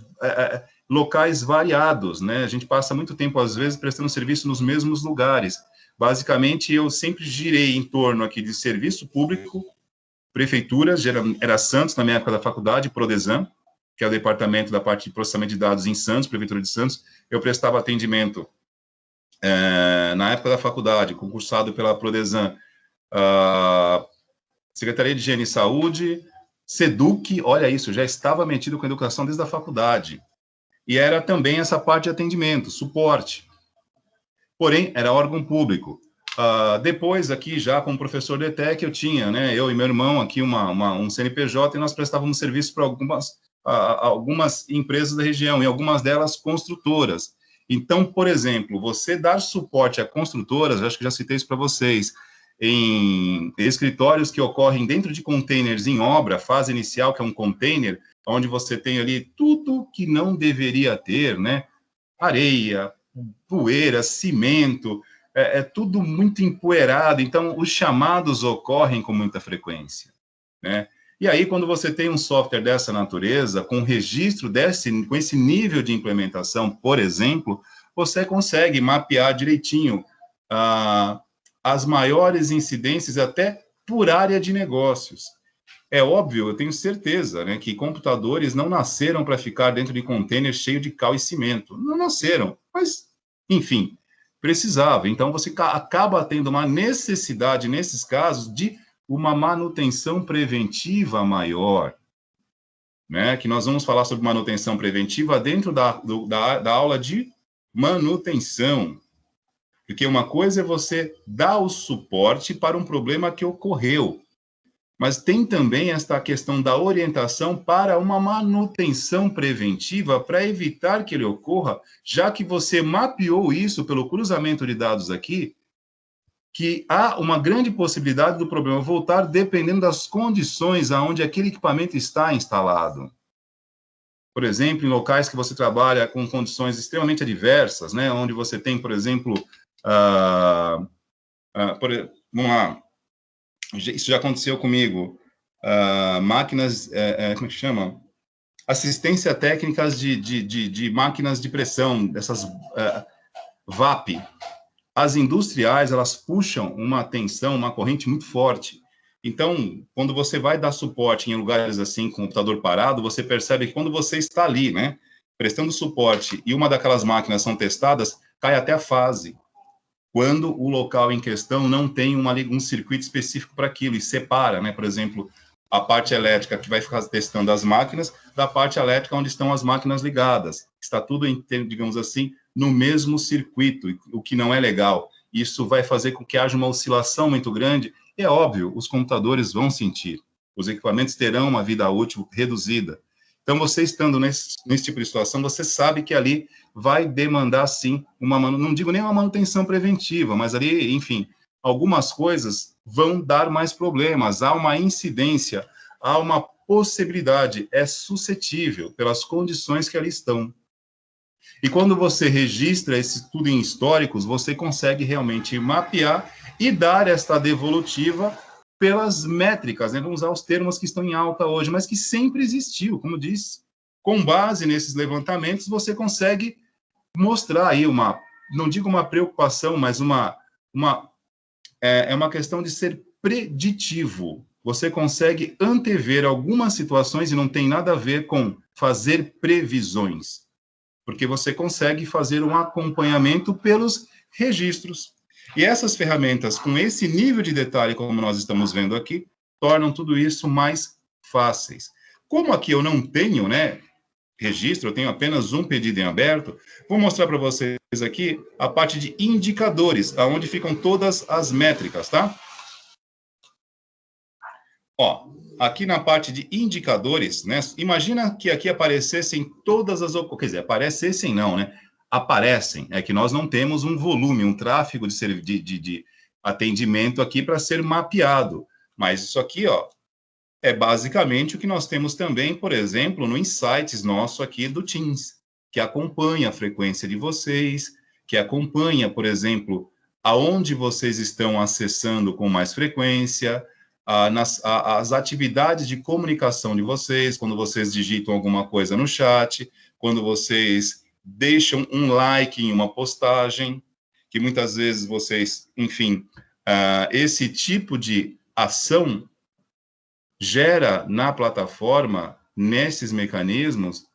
locais variados, né? A gente passa muito tempo, às vezes, prestando serviço nos mesmos lugares. Basicamente, eu sempre girei em torno aqui de serviço público, prefeituras, era Santos, na minha época da faculdade, Prodesan, que é o departamento da parte de processamento de dados em Santos, Prefeitura de Santos. Eu prestava atendimento, na época da faculdade, concursado pela Prodesan, Secretaria de Higiene e Saúde, SEDUC, olha isso, já estava metido com educação desde a faculdade. E era também essa parte de atendimento, suporte. Porém, era órgão público. Depois, aqui, já como professor de ETEC, eu tinha, né, eu e meu irmão, aqui um CNPJ, e nós prestávamos serviço para algumas empresas da região, e algumas delas construtoras. Então, por exemplo, você dar suporte a construtoras, eu acho que já citei isso para vocês, em escritórios que ocorrem dentro de containers em obra, fase inicial, que é um container, onde você tem ali tudo que não deveria ter, né, areia, poeira, cimento, é tudo muito empoeirado, então os chamados ocorrem com muita frequência, né? E aí, quando você tem um software dessa natureza, com registro com esse nível de implementação, por exemplo, você consegue mapear direitinho as maiores incidências até por área de negócios. É óbvio, eu tenho certeza, né, que computadores não nasceram para ficar dentro de container cheio de cal e cimento. Não nasceram, mas, enfim, precisava. Então, você acaba tendo uma necessidade, nesses casos, de uma manutenção preventiva maior, né? Que nós vamos falar sobre manutenção preventiva dentro da aula de manutenção. Porque uma coisa é você dar o suporte para um problema que ocorreu. Mas tem também esta questão da orientação para uma manutenção preventiva para evitar que ele ocorra, já que você mapeou isso pelo cruzamento de dados aqui, que há uma grande possibilidade do problema voltar dependendo das condições aonde aquele equipamento está instalado. Por exemplo, em locais que você trabalha com condições extremamente adversas, né, onde você tem, por exemplo, vamos lá, isso já aconteceu comigo, máquinas, como é que chama? Assistência técnicas de máquinas de pressão, dessas VAP. As industriais, elas puxam uma tensão, uma corrente muito forte. Então, quando você vai dar suporte em lugares assim, com o computador parado, você percebe que quando você está ali, né, prestando suporte, e uma daquelas máquinas são testadas, cai até a fase. Quando o local em questão não tem um circuito específico para aquilo, e separa, né, por exemplo, a parte elétrica que vai ficar testando as máquinas, da parte elétrica onde estão as máquinas ligadas. Está tudo, digamos assim, no mesmo circuito, o que não é legal. Isso vai fazer com que haja uma oscilação muito grande. E é óbvio, os computadores vão sentir. Os equipamentos terão uma vida útil reduzida. Então, você estando nesse tipo de situação, você sabe que ali vai demandar, sim, não digo nem uma manutenção preventiva, mas ali, enfim, algumas coisas vão dar mais problemas. Há uma incidência, há uma possibilidade, é suscetível pelas condições que ali estão. E quando você registra isso tudo em históricos, você consegue realmente mapear e dar esta devolutiva pelas métricas, né? Vamos usar os termos que estão em alta hoje, mas que sempre existiu, como disse. Com base nesses levantamentos, você consegue mostrar aí não digo uma preocupação, mas é uma questão de ser preditivo. Você consegue antever algumas situações e não tem nada a ver com fazer previsões, porque você consegue fazer um acompanhamento pelos registros. E essas ferramentas, com esse nível de detalhe, como nós estamos vendo aqui, tornam tudo isso mais fáceis. Como aqui eu não tenho, né, registro, eu tenho apenas um pedido em aberto, vou mostrar para vocês aqui a parte de indicadores, aonde ficam todas as métricas, tá? Ó, aqui na parte de indicadores, né? Imagina que aqui aparecessem todas as... Quer dizer, aparecessem não, né? Aparecem. É que nós não temos um volume, um tráfego de atendimento aqui para ser mapeado. Mas isso aqui, ó, é basicamente o que nós temos também, por exemplo, no Insights nosso aqui do Teams, que acompanha a frequência de vocês, que acompanha, por exemplo, aonde vocês estão acessando com mais frequência, as atividades de comunicação de vocês, quando vocês digitam alguma coisa no chat, quando vocês deixam um like em uma postagem, que muitas vezes vocês, enfim, esse tipo de ação gera na plataforma, nesses mecanismos,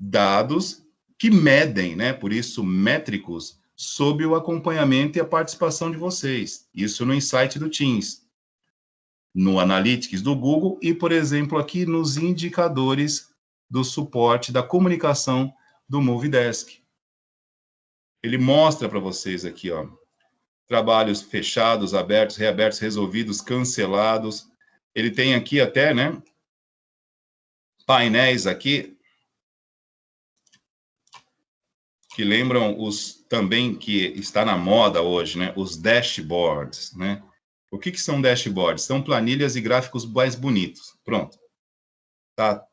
dados que medem, né, por isso métricos, sob o acompanhamento e a participação de vocês. Isso no Insight do Teams, no Analytics do Google e, por exemplo, aqui nos indicadores do suporte da comunicação do Movidesk. Ele mostra para vocês aqui, ó, trabalhos fechados, abertos, reabertos, resolvidos, cancelados. Ele tem aqui até, né, painéis aqui que lembram também que está na moda hoje, né, os dashboards, né? O que são dashboards? São planilhas e gráficos mais bonitos. Pronto. Tá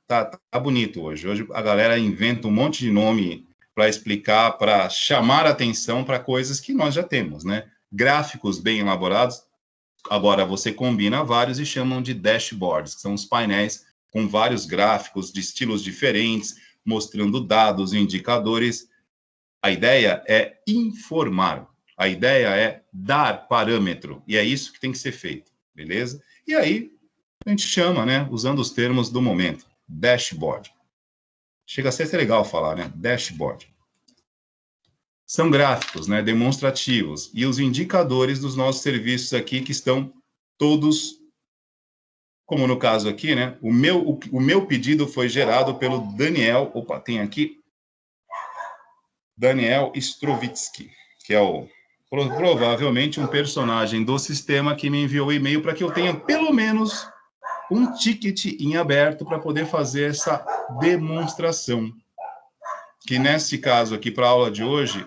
bonito hoje. Hoje a galera inventa um monte de nome para explicar, para chamar atenção para coisas que nós já temos, né? Gráficos bem elaborados. Agora você combina vários e chamam de dashboards, que são os painéis com vários gráficos de estilos diferentes, mostrando dados e indicadores. A ideia é informar. A ideia é dar parâmetro, e é isso que tem que ser feito, beleza? E aí, a gente chama, né, usando os termos do momento, dashboard. Chega a ser legal falar, né, dashboard. São gráficos, né, demonstrativos, e os indicadores dos nossos serviços aqui, que estão todos, como no caso aqui, né, o meu pedido foi gerado pelo Daniel, tem aqui, Daniel Strovitsky, que é provavelmente um personagem do sistema que me enviou o e-mail para que eu tenha pelo menos um ticket em aberto para poder fazer essa demonstração. Que nesse caso aqui, para a aula de hoje,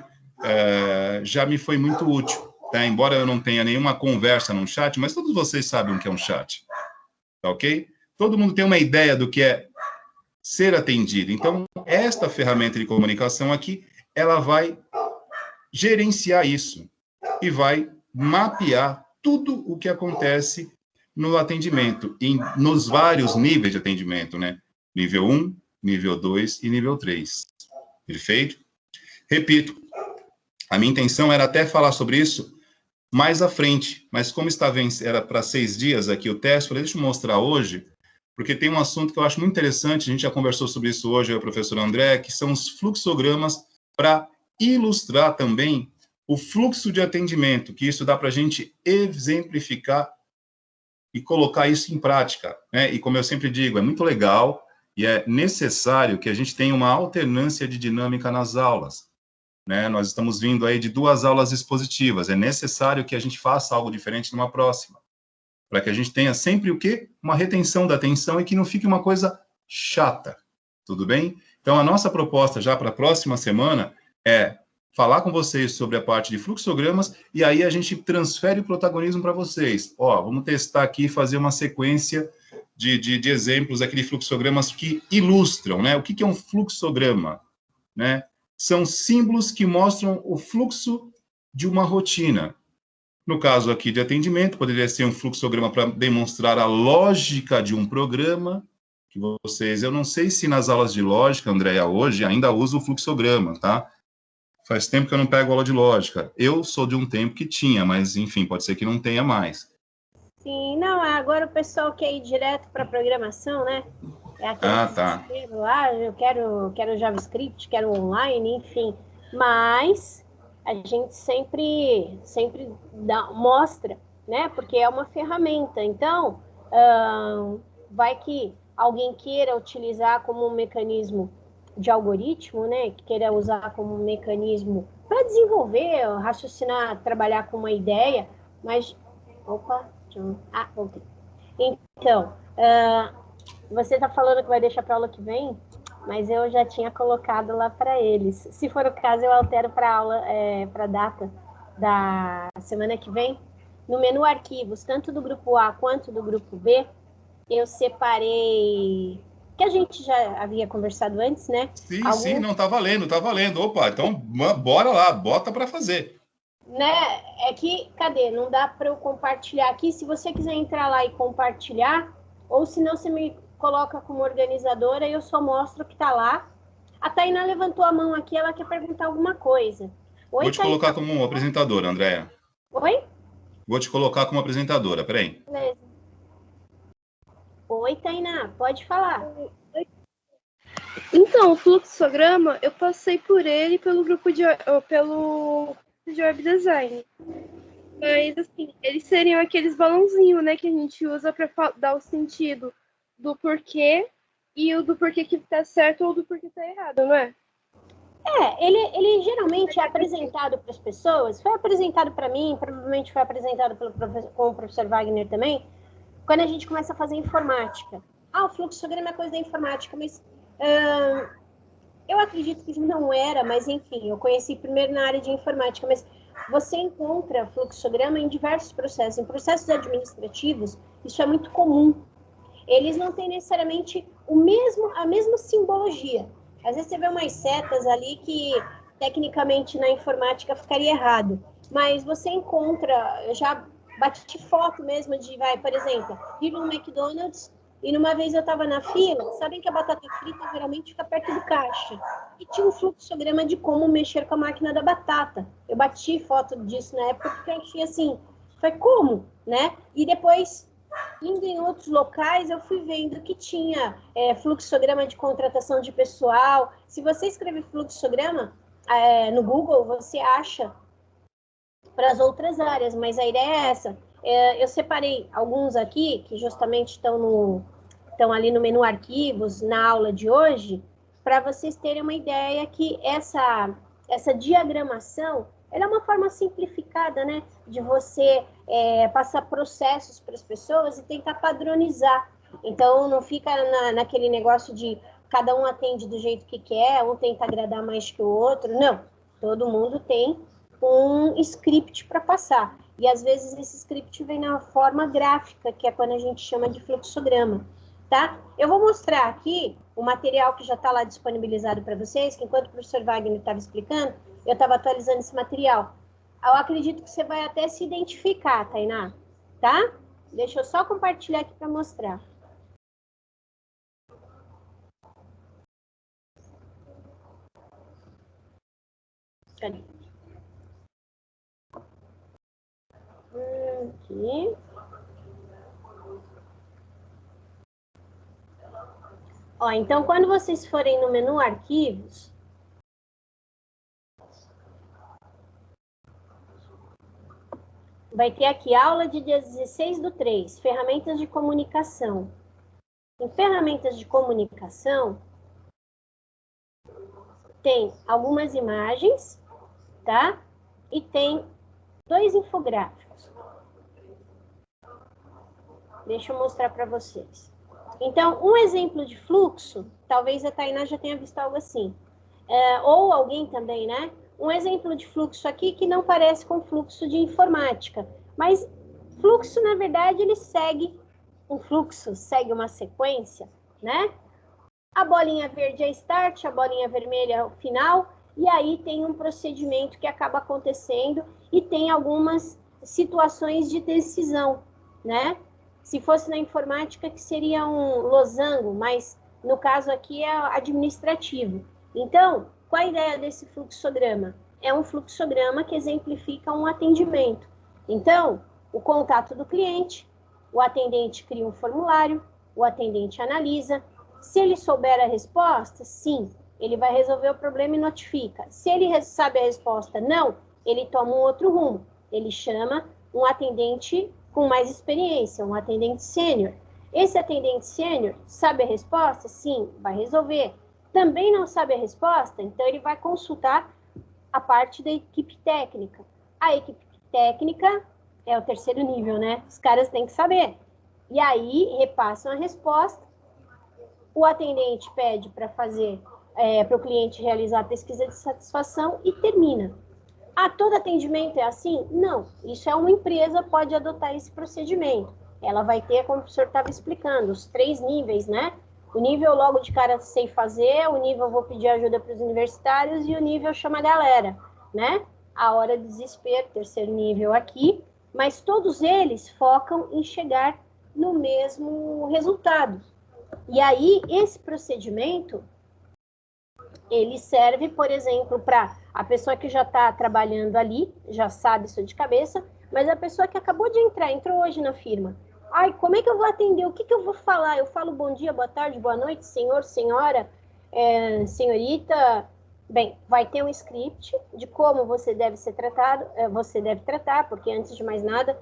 já me foi muito útil, tá? Embora eu não tenha nenhuma conversa no chat, mas todos vocês sabem o que é um chat, tá ok? Todo mundo tem uma ideia do que é ser atendido. Então, esta ferramenta de comunicação aqui, ela vai gerenciar isso e vai mapear tudo o que acontece no atendimento, nos vários níveis de atendimento, né? Nível 1, nível 2 e nível 3. Perfeito? Repito, a minha intenção era até falar sobre isso mais à frente, mas como era para 6 dias aqui o teste, falei, deixa eu mostrar hoje, porque tem um assunto que eu acho muito interessante, a gente já conversou sobre isso hoje, eu e o professor André, que são os fluxogramas para ilustrar também o fluxo de atendimento, que isso dá para a gente exemplificar e colocar isso em prática, né? E como eu sempre digo, é muito legal e é necessário que a gente tenha uma alternância de dinâmica nas aulas, né? Nós estamos vindo aí de 2 aulas expositivas, é necessário que a gente faça algo diferente numa próxima, para que a gente tenha sempre o quê? Uma retenção da atenção e que não fique uma coisa chata, tudo bem? Então, a nossa proposta já para a próxima semana é falar com vocês sobre a parte de fluxogramas e aí a gente transfere o protagonismo para vocês. Ó, vamos testar aqui, fazer uma sequência de exemplos aqui de fluxogramas que ilustram, né? O que é um fluxograma, né? São símbolos que mostram o fluxo de uma rotina. No caso aqui de atendimento, poderia ser um fluxograma para demonstrar a lógica de um programa, que vocês, eu não sei se nas aulas de lógica, Andréia, hoje ainda usa o fluxograma, tá? Faz tempo que eu não pego aula de lógica. Eu sou de um tempo que tinha, mas, enfim, pode ser que não tenha mais. Sim, não, agora o pessoal quer ir direto para programação, né? É aquele desespero lá, eu quero JavaScript, quero online, enfim. Mas a gente sempre mostra, né? Porque é uma ferramenta. Então, vai que alguém queira utilizar como um mecanismo de algoritmo, né? Que queira usar como um mecanismo para desenvolver, raciocinar, trabalhar com uma ideia, mas... Opa, voltei. Então, você está falando que vai deixar para a aula que vem, mas eu já tinha colocado lá para eles. Se for o caso, eu altero para a aula, para a data da semana que vem. No menu arquivos, tanto do grupo A quanto do grupo B, eu separei, que a gente já havia conversado antes, né? Sim, não, tá valendo. Opa, então bora lá, bota para fazer. Né? É que, cadê? Não dá para eu compartilhar aqui. Se você quiser entrar lá e compartilhar, ou se não, você me coloca como organizadora e eu só mostro o que está lá. A Tainá levantou a mão aqui, ela quer perguntar alguma coisa. Oi, vou te Tainá. Colocar como apresentadora, Andréia. Oi? Vou te colocar como apresentadora, peraí. Beleza. Oi, Tainá, pode falar. Então, o fluxograma, eu passei por ele pelo grupo de web design. Mas, assim, eles seriam aqueles balãozinhos, né, que a gente usa para dar o sentido do porquê e o do porquê que tá certo ou do porquê tá errado, não é? Ele geralmente é apresentado para as pessoas, foi apresentado para mim, provavelmente foi apresentado com o professor Wagner também, quando a gente começa a fazer informática. O fluxograma é coisa da informática, mas eu acredito que não era, mas enfim, eu conheci primeiro na área de informática, mas você encontra fluxograma em diversos processos. Em processos administrativos, isso é muito comum. Eles não têm necessariamente a mesma simbologia. Às vezes você vê umas setas ali que, tecnicamente, na informática ficaria errado. Mas você encontra, eu já bati foto mesmo de, por exemplo, ir no McDonald's e numa vez eu estava na fila, sabem que a batata frita geralmente fica perto do caixa. E tinha um fluxograma de como mexer com a máquina da batata. Eu bati foto disso na época porque eu achei assim, foi como, né? E depois, indo em outros locais, eu fui vendo que tinha fluxograma de contratação de pessoal. Se você escrever fluxograma no Google, você acha para as outras áreas, mas a ideia é essa. Eu separei alguns aqui, que justamente estão ali no menu arquivos, na aula de hoje, para vocês terem uma ideia que essa diagramação ela é uma forma simplificada, né, de você passar processos para as pessoas e tentar padronizar. Então, não fica naquele negócio de cada um atende do jeito que quer, um tenta agradar mais que o outro. Não, todo mundo tem um script para passar. E, às vezes, esse script vem na forma gráfica, que é quando a gente chama de fluxograma, tá? Eu vou mostrar aqui o material que já está lá disponibilizado para vocês, que enquanto o professor Wagner estava explicando, eu estava atualizando esse material. Eu acredito que você vai até se identificar, Tainá, tá? Deixa eu só compartilhar aqui para mostrar. Cadê? Aqui. Ó, então, quando vocês forem no menu Arquivos, vai ter aqui aula de dia 16/3, Ferramentas de Comunicação. Em Ferramentas de Comunicação, tem algumas imagens, tá? E tem 2 infográficos. Deixa eu mostrar para vocês. Então, um exemplo de fluxo, talvez a Tainá já tenha visto algo assim. Ou alguém também, né? Um exemplo de fluxo aqui que não parece com fluxo de informática. Mas fluxo, na verdade, ele segue um fluxo, segue uma sequência, né? A bolinha verde é start, a bolinha vermelha é o final, e aí tem um procedimento que acaba acontecendo e tem algumas situações de decisão, né? Se fosse na informática, que seria um losango, mas no caso aqui é administrativo. Então, qual a ideia desse fluxograma? É um fluxograma que exemplifica um atendimento. Então, o contato do cliente, o atendente cria um formulário, o atendente analisa. Se ele souber a resposta, sim, ele vai resolver o problema e notifica. Se ele sabe a resposta, não, ele toma um outro rumo. Ele chama um atendente com mais experiência, um atendente sênior. Esse atendente sênior sabe a resposta? Sim, vai resolver. Também não sabe a resposta? Então ele vai consultar a parte da equipe técnica. A equipe técnica é o 3º nível, né? Os caras têm que saber. E aí repassam a resposta. O atendente pede para fazer, para o cliente realizar a pesquisa de satisfação e termina. Ah, todo atendimento é assim? Não, isso é uma empresa, pode adotar esse procedimento. Ela vai ter, como o professor estava explicando, os 3 níveis, né? O nível logo de cara sei fazer, o nível vou pedir ajuda para os universitários e o nível chama a galera, né? A hora do desespero, 3º nível aqui, mas todos eles focam em chegar no mesmo resultado. E aí, esse procedimento, ele serve, por exemplo, para a pessoa que já está trabalhando ali, já sabe isso de cabeça, mas a pessoa que acabou de entrar, entrou hoje na firma. Ai, como é que eu vou atender? O que eu vou falar? Eu falo bom dia, boa tarde, boa noite, senhor, senhora, senhorita. Bem, vai ter um script de como você deve ser tratado, você deve tratar, porque antes de mais nada,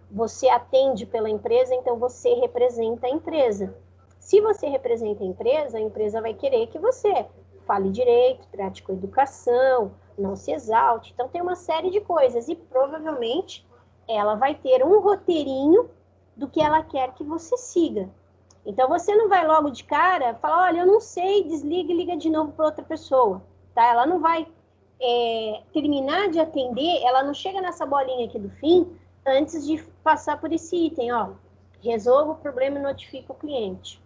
você atende pela empresa, então você representa a empresa. Se você representa a empresa vai querer que você fale direito, trate com educação, não se exalte. Então, tem uma série de coisas e provavelmente ela vai ter um roteirinho do que ela quer que você siga. Então, você não vai logo de cara falar, olha, eu não sei, desliga e liga de novo para outra pessoa, tá? Ela não vai terminar de atender, ela não chega nessa bolinha aqui do fim antes de passar por esse item, ó. Resolva o problema e notifica o cliente.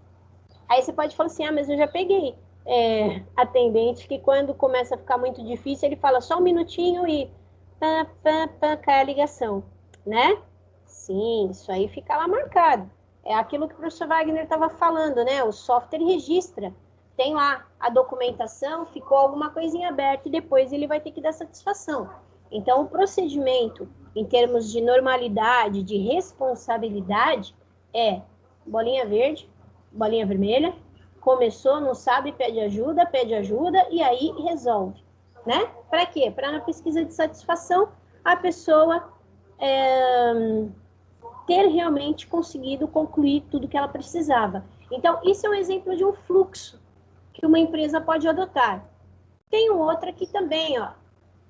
Aí você pode falar assim, ah, mas eu já peguei atendente que quando começa a ficar muito difícil, ele fala só um minutinho e cai a ligação, né? Sim, isso aí fica lá marcado. É aquilo que o professor Wagner estava falando, né? O software registra, tem lá a documentação, ficou alguma coisinha aberta e depois ele vai ter que dar satisfação. Então, o procedimento, em termos de normalidade, de responsabilidade, é bolinha verde, bolinha vermelha, começou, não sabe, pede ajuda, e aí resolve, né? Para quê? Para na pesquisa de satisfação a pessoa ter realmente conseguido concluir tudo que ela precisava. Então, isso é um exemplo de um fluxo que uma empresa pode adotar. Tem um outro aqui também, ó,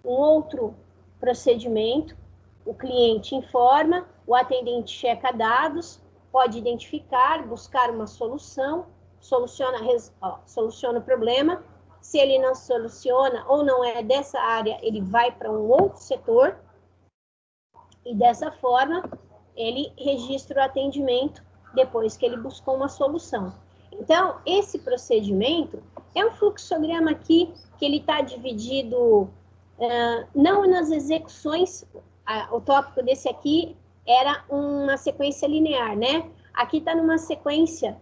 um outro procedimento, o cliente informa, o atendente checa dados, pode identificar, buscar uma solução, soluciona o problema. Se ele não soluciona ou não é dessa área, ele vai para um outro setor e dessa forma ele registra o atendimento depois que ele buscou uma solução. Então, esse procedimento é um fluxograma aqui que ele está dividido não nas execuções, o tópico desse aqui era uma sequência linear, né? Aqui está numa sequência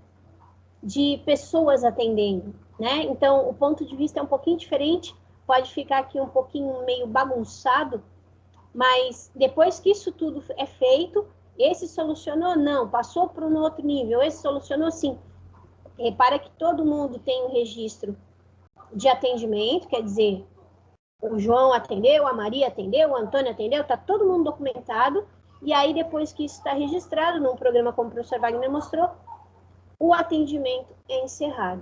de pessoas atendendo, né? Então, o ponto de vista é um pouquinho diferente, pode ficar aqui um pouquinho meio bagunçado, mas depois que isso tudo é feito, esse solucionou? Não, passou para um outro nível, esse solucionou sim. Repara que todo mundo tem um registro de atendimento, quer dizer, o João atendeu, a Maria atendeu, o Antônio atendeu, está todo mundo documentado, e aí depois que isso está registrado num programa como o professor Wagner mostrou, o atendimento é encerrado,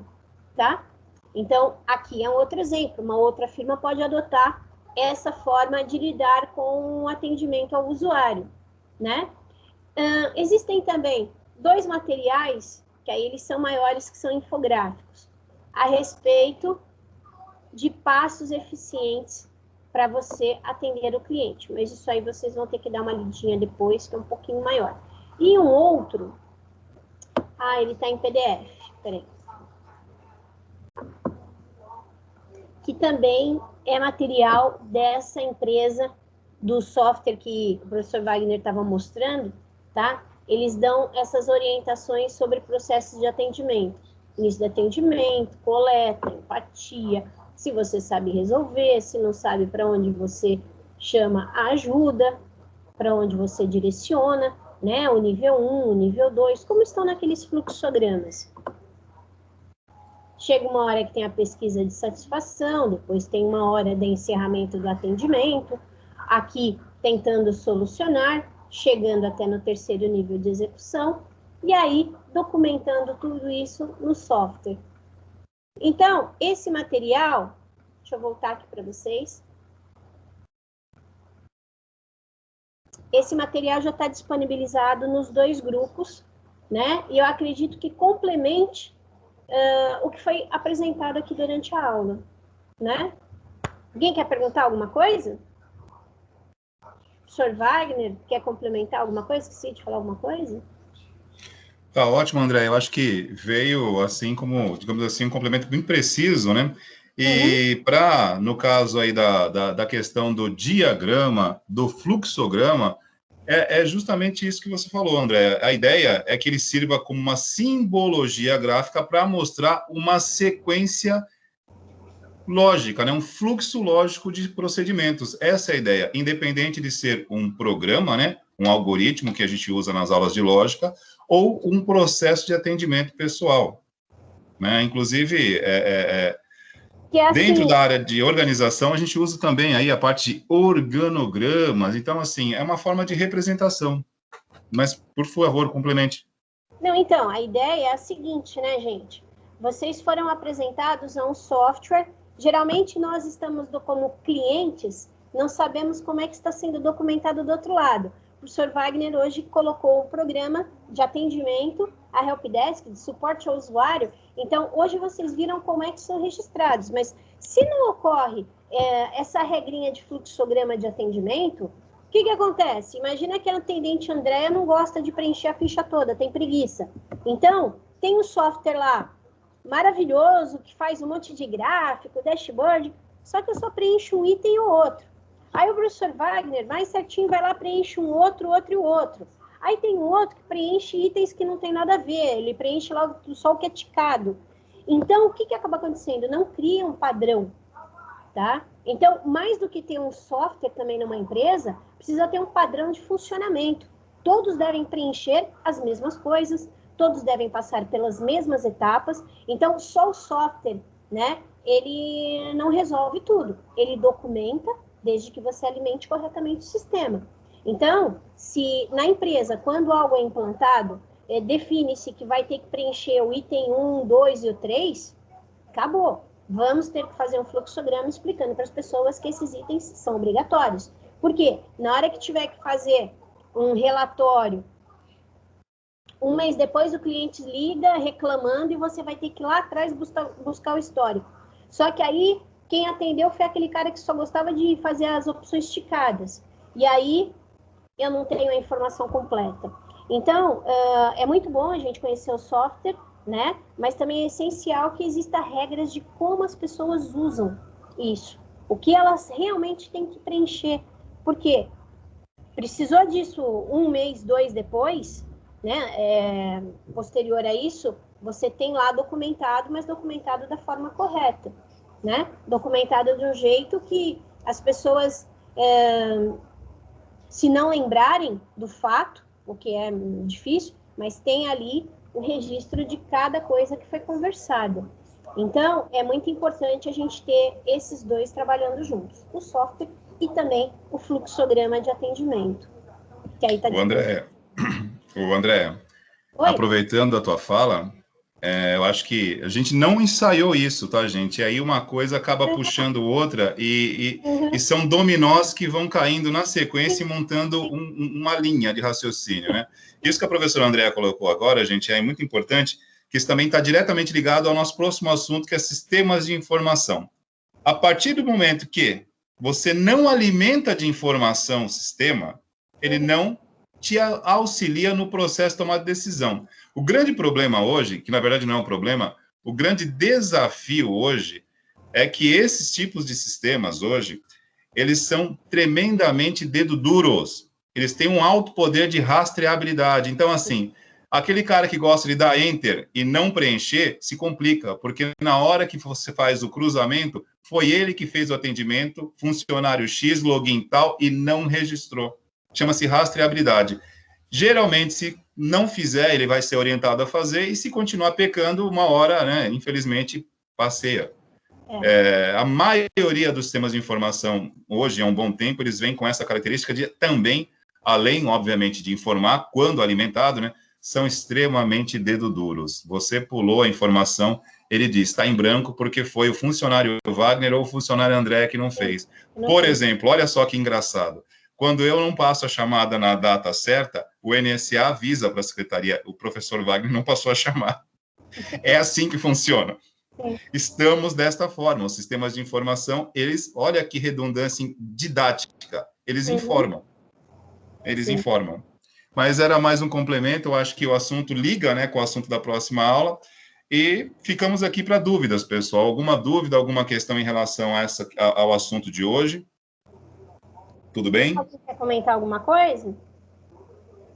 tá? Então, aqui é um outro exemplo, uma outra firma pode adotar essa forma de lidar com o atendimento ao usuário, né? Existem também 2 materiais, que aí eles são maiores, que são infográficos, a respeito de passos eficientes para você atender o cliente. Mas isso aí vocês vão ter que dar uma lidinha depois, que é um pouquinho maior. E um outro... ele está em PDF, peraí. Que também é material dessa empresa, do software que o professor Wagner estava mostrando, tá? Eles dão essas orientações sobre processos de atendimento. Início de atendimento, coleta, empatia, se você sabe resolver, se não sabe para onde você chama a ajuda, para onde você direciona, né? O nível 1, o nível 2, como estão naqueles fluxogramas. Chega uma hora que tem a pesquisa de satisfação, depois tem uma hora de encerramento do atendimento, aqui tentando solucionar, chegando até no 3º nível de execução, e aí documentando tudo isso no software. Então, esse material, deixa eu voltar aqui para vocês. Esse material já está disponibilizado nos 2 grupos, né? E eu acredito que complemente o que foi apresentado aqui durante a aula, né? Alguém quer perguntar alguma coisa? Professor Wagner, quer complementar alguma coisa? Esqueci de falar alguma coisa? Tá ótimo, André. Eu acho que veio, assim, como, digamos assim, um complemento bem preciso, né? E para, no caso aí da questão do diagrama, do fluxograma, é justamente isso que você falou, André. A ideia é que ele sirva como uma simbologia gráfica para mostrar uma sequência lógica, né? Um fluxo lógico de procedimentos. Essa é a ideia, independente de ser um programa, né? Um algoritmo que a gente usa nas aulas de lógica, ou um processo de atendimento pessoal, né? Inclusive, dentro da área de organização, a gente usa também aí a parte de organogramas. Então, assim, é uma forma de representação. Mas, por favor, complemente. Não, então, a ideia é a seguinte, né, gente? Vocês foram apresentados a um software. Geralmente, nós estamos como clientes, não sabemos como é que está sendo documentado do outro lado. O professor Wagner hoje colocou o programa de atendimento, a helpdesk, de suporte ao usuário. Então, hoje vocês viram como é que são registrados. Mas, se não ocorre essa regrinha de fluxograma de atendimento, o que acontece? Imagina que a atendente Andréa não gosta de preencher a ficha toda, tem preguiça. Então, tem um software lá maravilhoso, que faz um monte de gráfico, dashboard, só que eu só preencho um item ou outro. Aí o professor Wagner, mais certinho, vai lá, preenche um outro e o outro. Aí tem um outro que preenche itens que não tem nada a ver, ele preenche lá só o que é ticado. Então, o que acaba acontecendo? Não cria um padrão, tá? Então, mais do que ter um software também numa empresa, precisa ter um padrão de funcionamento. Todos devem preencher as mesmas coisas, todos devem passar pelas mesmas etapas. Então, só o software, né, ele não resolve tudo. Ele documenta, desde que você alimente corretamente o sistema. Então, se na empresa, quando algo é implantado, define-se que vai ter que preencher o item 1, 2 e o 3, acabou. Vamos ter que fazer um fluxograma explicando para as pessoas que esses itens são obrigatórios. Por quê? Na hora que tiver que fazer um relatório, Um mês depois o cliente liga reclamando e você vai ter que ir lá atrás buscar o histórico. Só que aí quem atendeu foi aquele cara que só gostava de fazer as opções esticadas. E aí eu não tenho a informação completa. Então, é muito bom a gente conhecer o software, né? Mas também é essencial que existam regras de como as pessoas usam isso. O que elas realmente têm que preencher. Porque precisou disso um mês, 2 depois, né? Posterior a isso, você tem lá documentado, mas documentado da forma correta, né? Documentado de um jeito que as pessoas, se não lembrarem do fato, o que é difícil, mas tem ali o registro de cada coisa que foi conversada. Então, é muito importante a gente ter esses dois trabalhando juntos, o software e também o fluxograma de atendimento. Que aí tá o André, Oi? aproveitando a tua fala, eu acho que a gente não ensaiou isso, tá, gente? E aí uma coisa acaba puxando outra e são dominós que vão caindo na sequência e montando uma linha de raciocínio, né? Isso que a professora Andréa colocou agora, gente, é muito importante, que isso também está diretamente ligado ao nosso próximo assunto, que é sistemas de informação. A partir do momento que você não alimenta de informação o sistema, ele não te auxilia no processo de tomar decisão. O grande problema hoje, que na verdade não é um problema, o grande desafio hoje é que esses tipos de sistemas hoje, eles são tremendamente dedo duros. Eles têm um alto poder de rastreabilidade. Então, assim, aquele cara que gosta de dar enter e não preencher, se complica, porque na hora que você faz o cruzamento, foi ele que fez o atendimento, funcionário X, login tal, e não registrou. Chama-se rastreabilidade. Geralmente, se não fizer, ele vai ser orientado a fazer, e se continuar pecando, uma hora, né, infelizmente, passeia. A maioria dos sistemas de informação, hoje, há um bom tempo, eles vêm com essa característica de também, além, obviamente, de informar, quando alimentado, né, são extremamente dedo duros. Você pulou a informação, ele diz, está em branco porque foi o funcionário Wagner ou o funcionário André que não fez. Por exemplo, olha só que engraçado. Quando eu não passo a chamada na data certa, o NSA avisa para a secretaria, o professor Wagner não passou a chamada. É assim que funciona. Estamos desta forma. Os sistemas de informação, eles, olha que redundância didática, eles informam. Eles informam. Mas era mais um complemento, eu acho que o assunto liga, né, com o assunto da próxima aula, e ficamos aqui para dúvidas, pessoal. Alguma dúvida, alguma questão em relação a ao assunto de hoje? Tudo bem? Você quer comentar alguma coisa?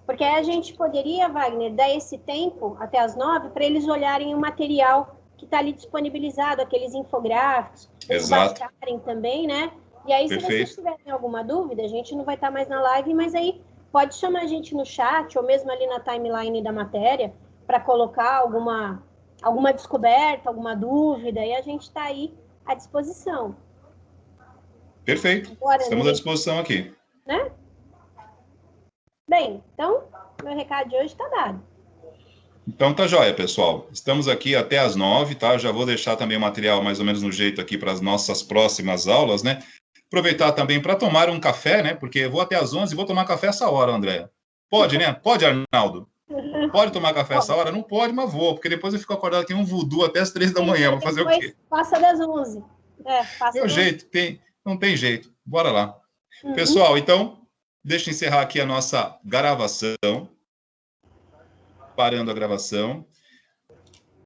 Porque a gente poderia, Wagner, dar esse tempo, até as 9, para eles olharem o material que está ali disponibilizado, aqueles infográficos, eles baixarem também, né? E aí, se vocês tiverem alguma dúvida, a gente não vai estar mais na live, mas aí pode chamar a gente no chat, ou mesmo ali na timeline da matéria, para colocar alguma descoberta, alguma dúvida, e a gente está aí à disposição. Perfeito. Agora, estamos à disposição aqui. Né? Bem, então, meu recado de hoje está dado. Então tá joia, pessoal. Estamos aqui até às 9, tá? Eu já vou deixar também o material mais ou menos no jeito aqui para as nossas próximas aulas, né? Aproveitar também para tomar um café, né? Porque eu vou até às 11 e vou tomar café essa hora, André. Pode, né? Pode, Arnaldo? Pode tomar café essa hora? Não pode, mas vou, porque depois eu fico acordado aqui um voodoo até as 3 da manhã. Vou fazer o quê? Passa das 11. Meu jeito, não tem jeito. Bora lá. Pessoal, então, deixa eu encerrar aqui a nossa gravação. Parando a gravação.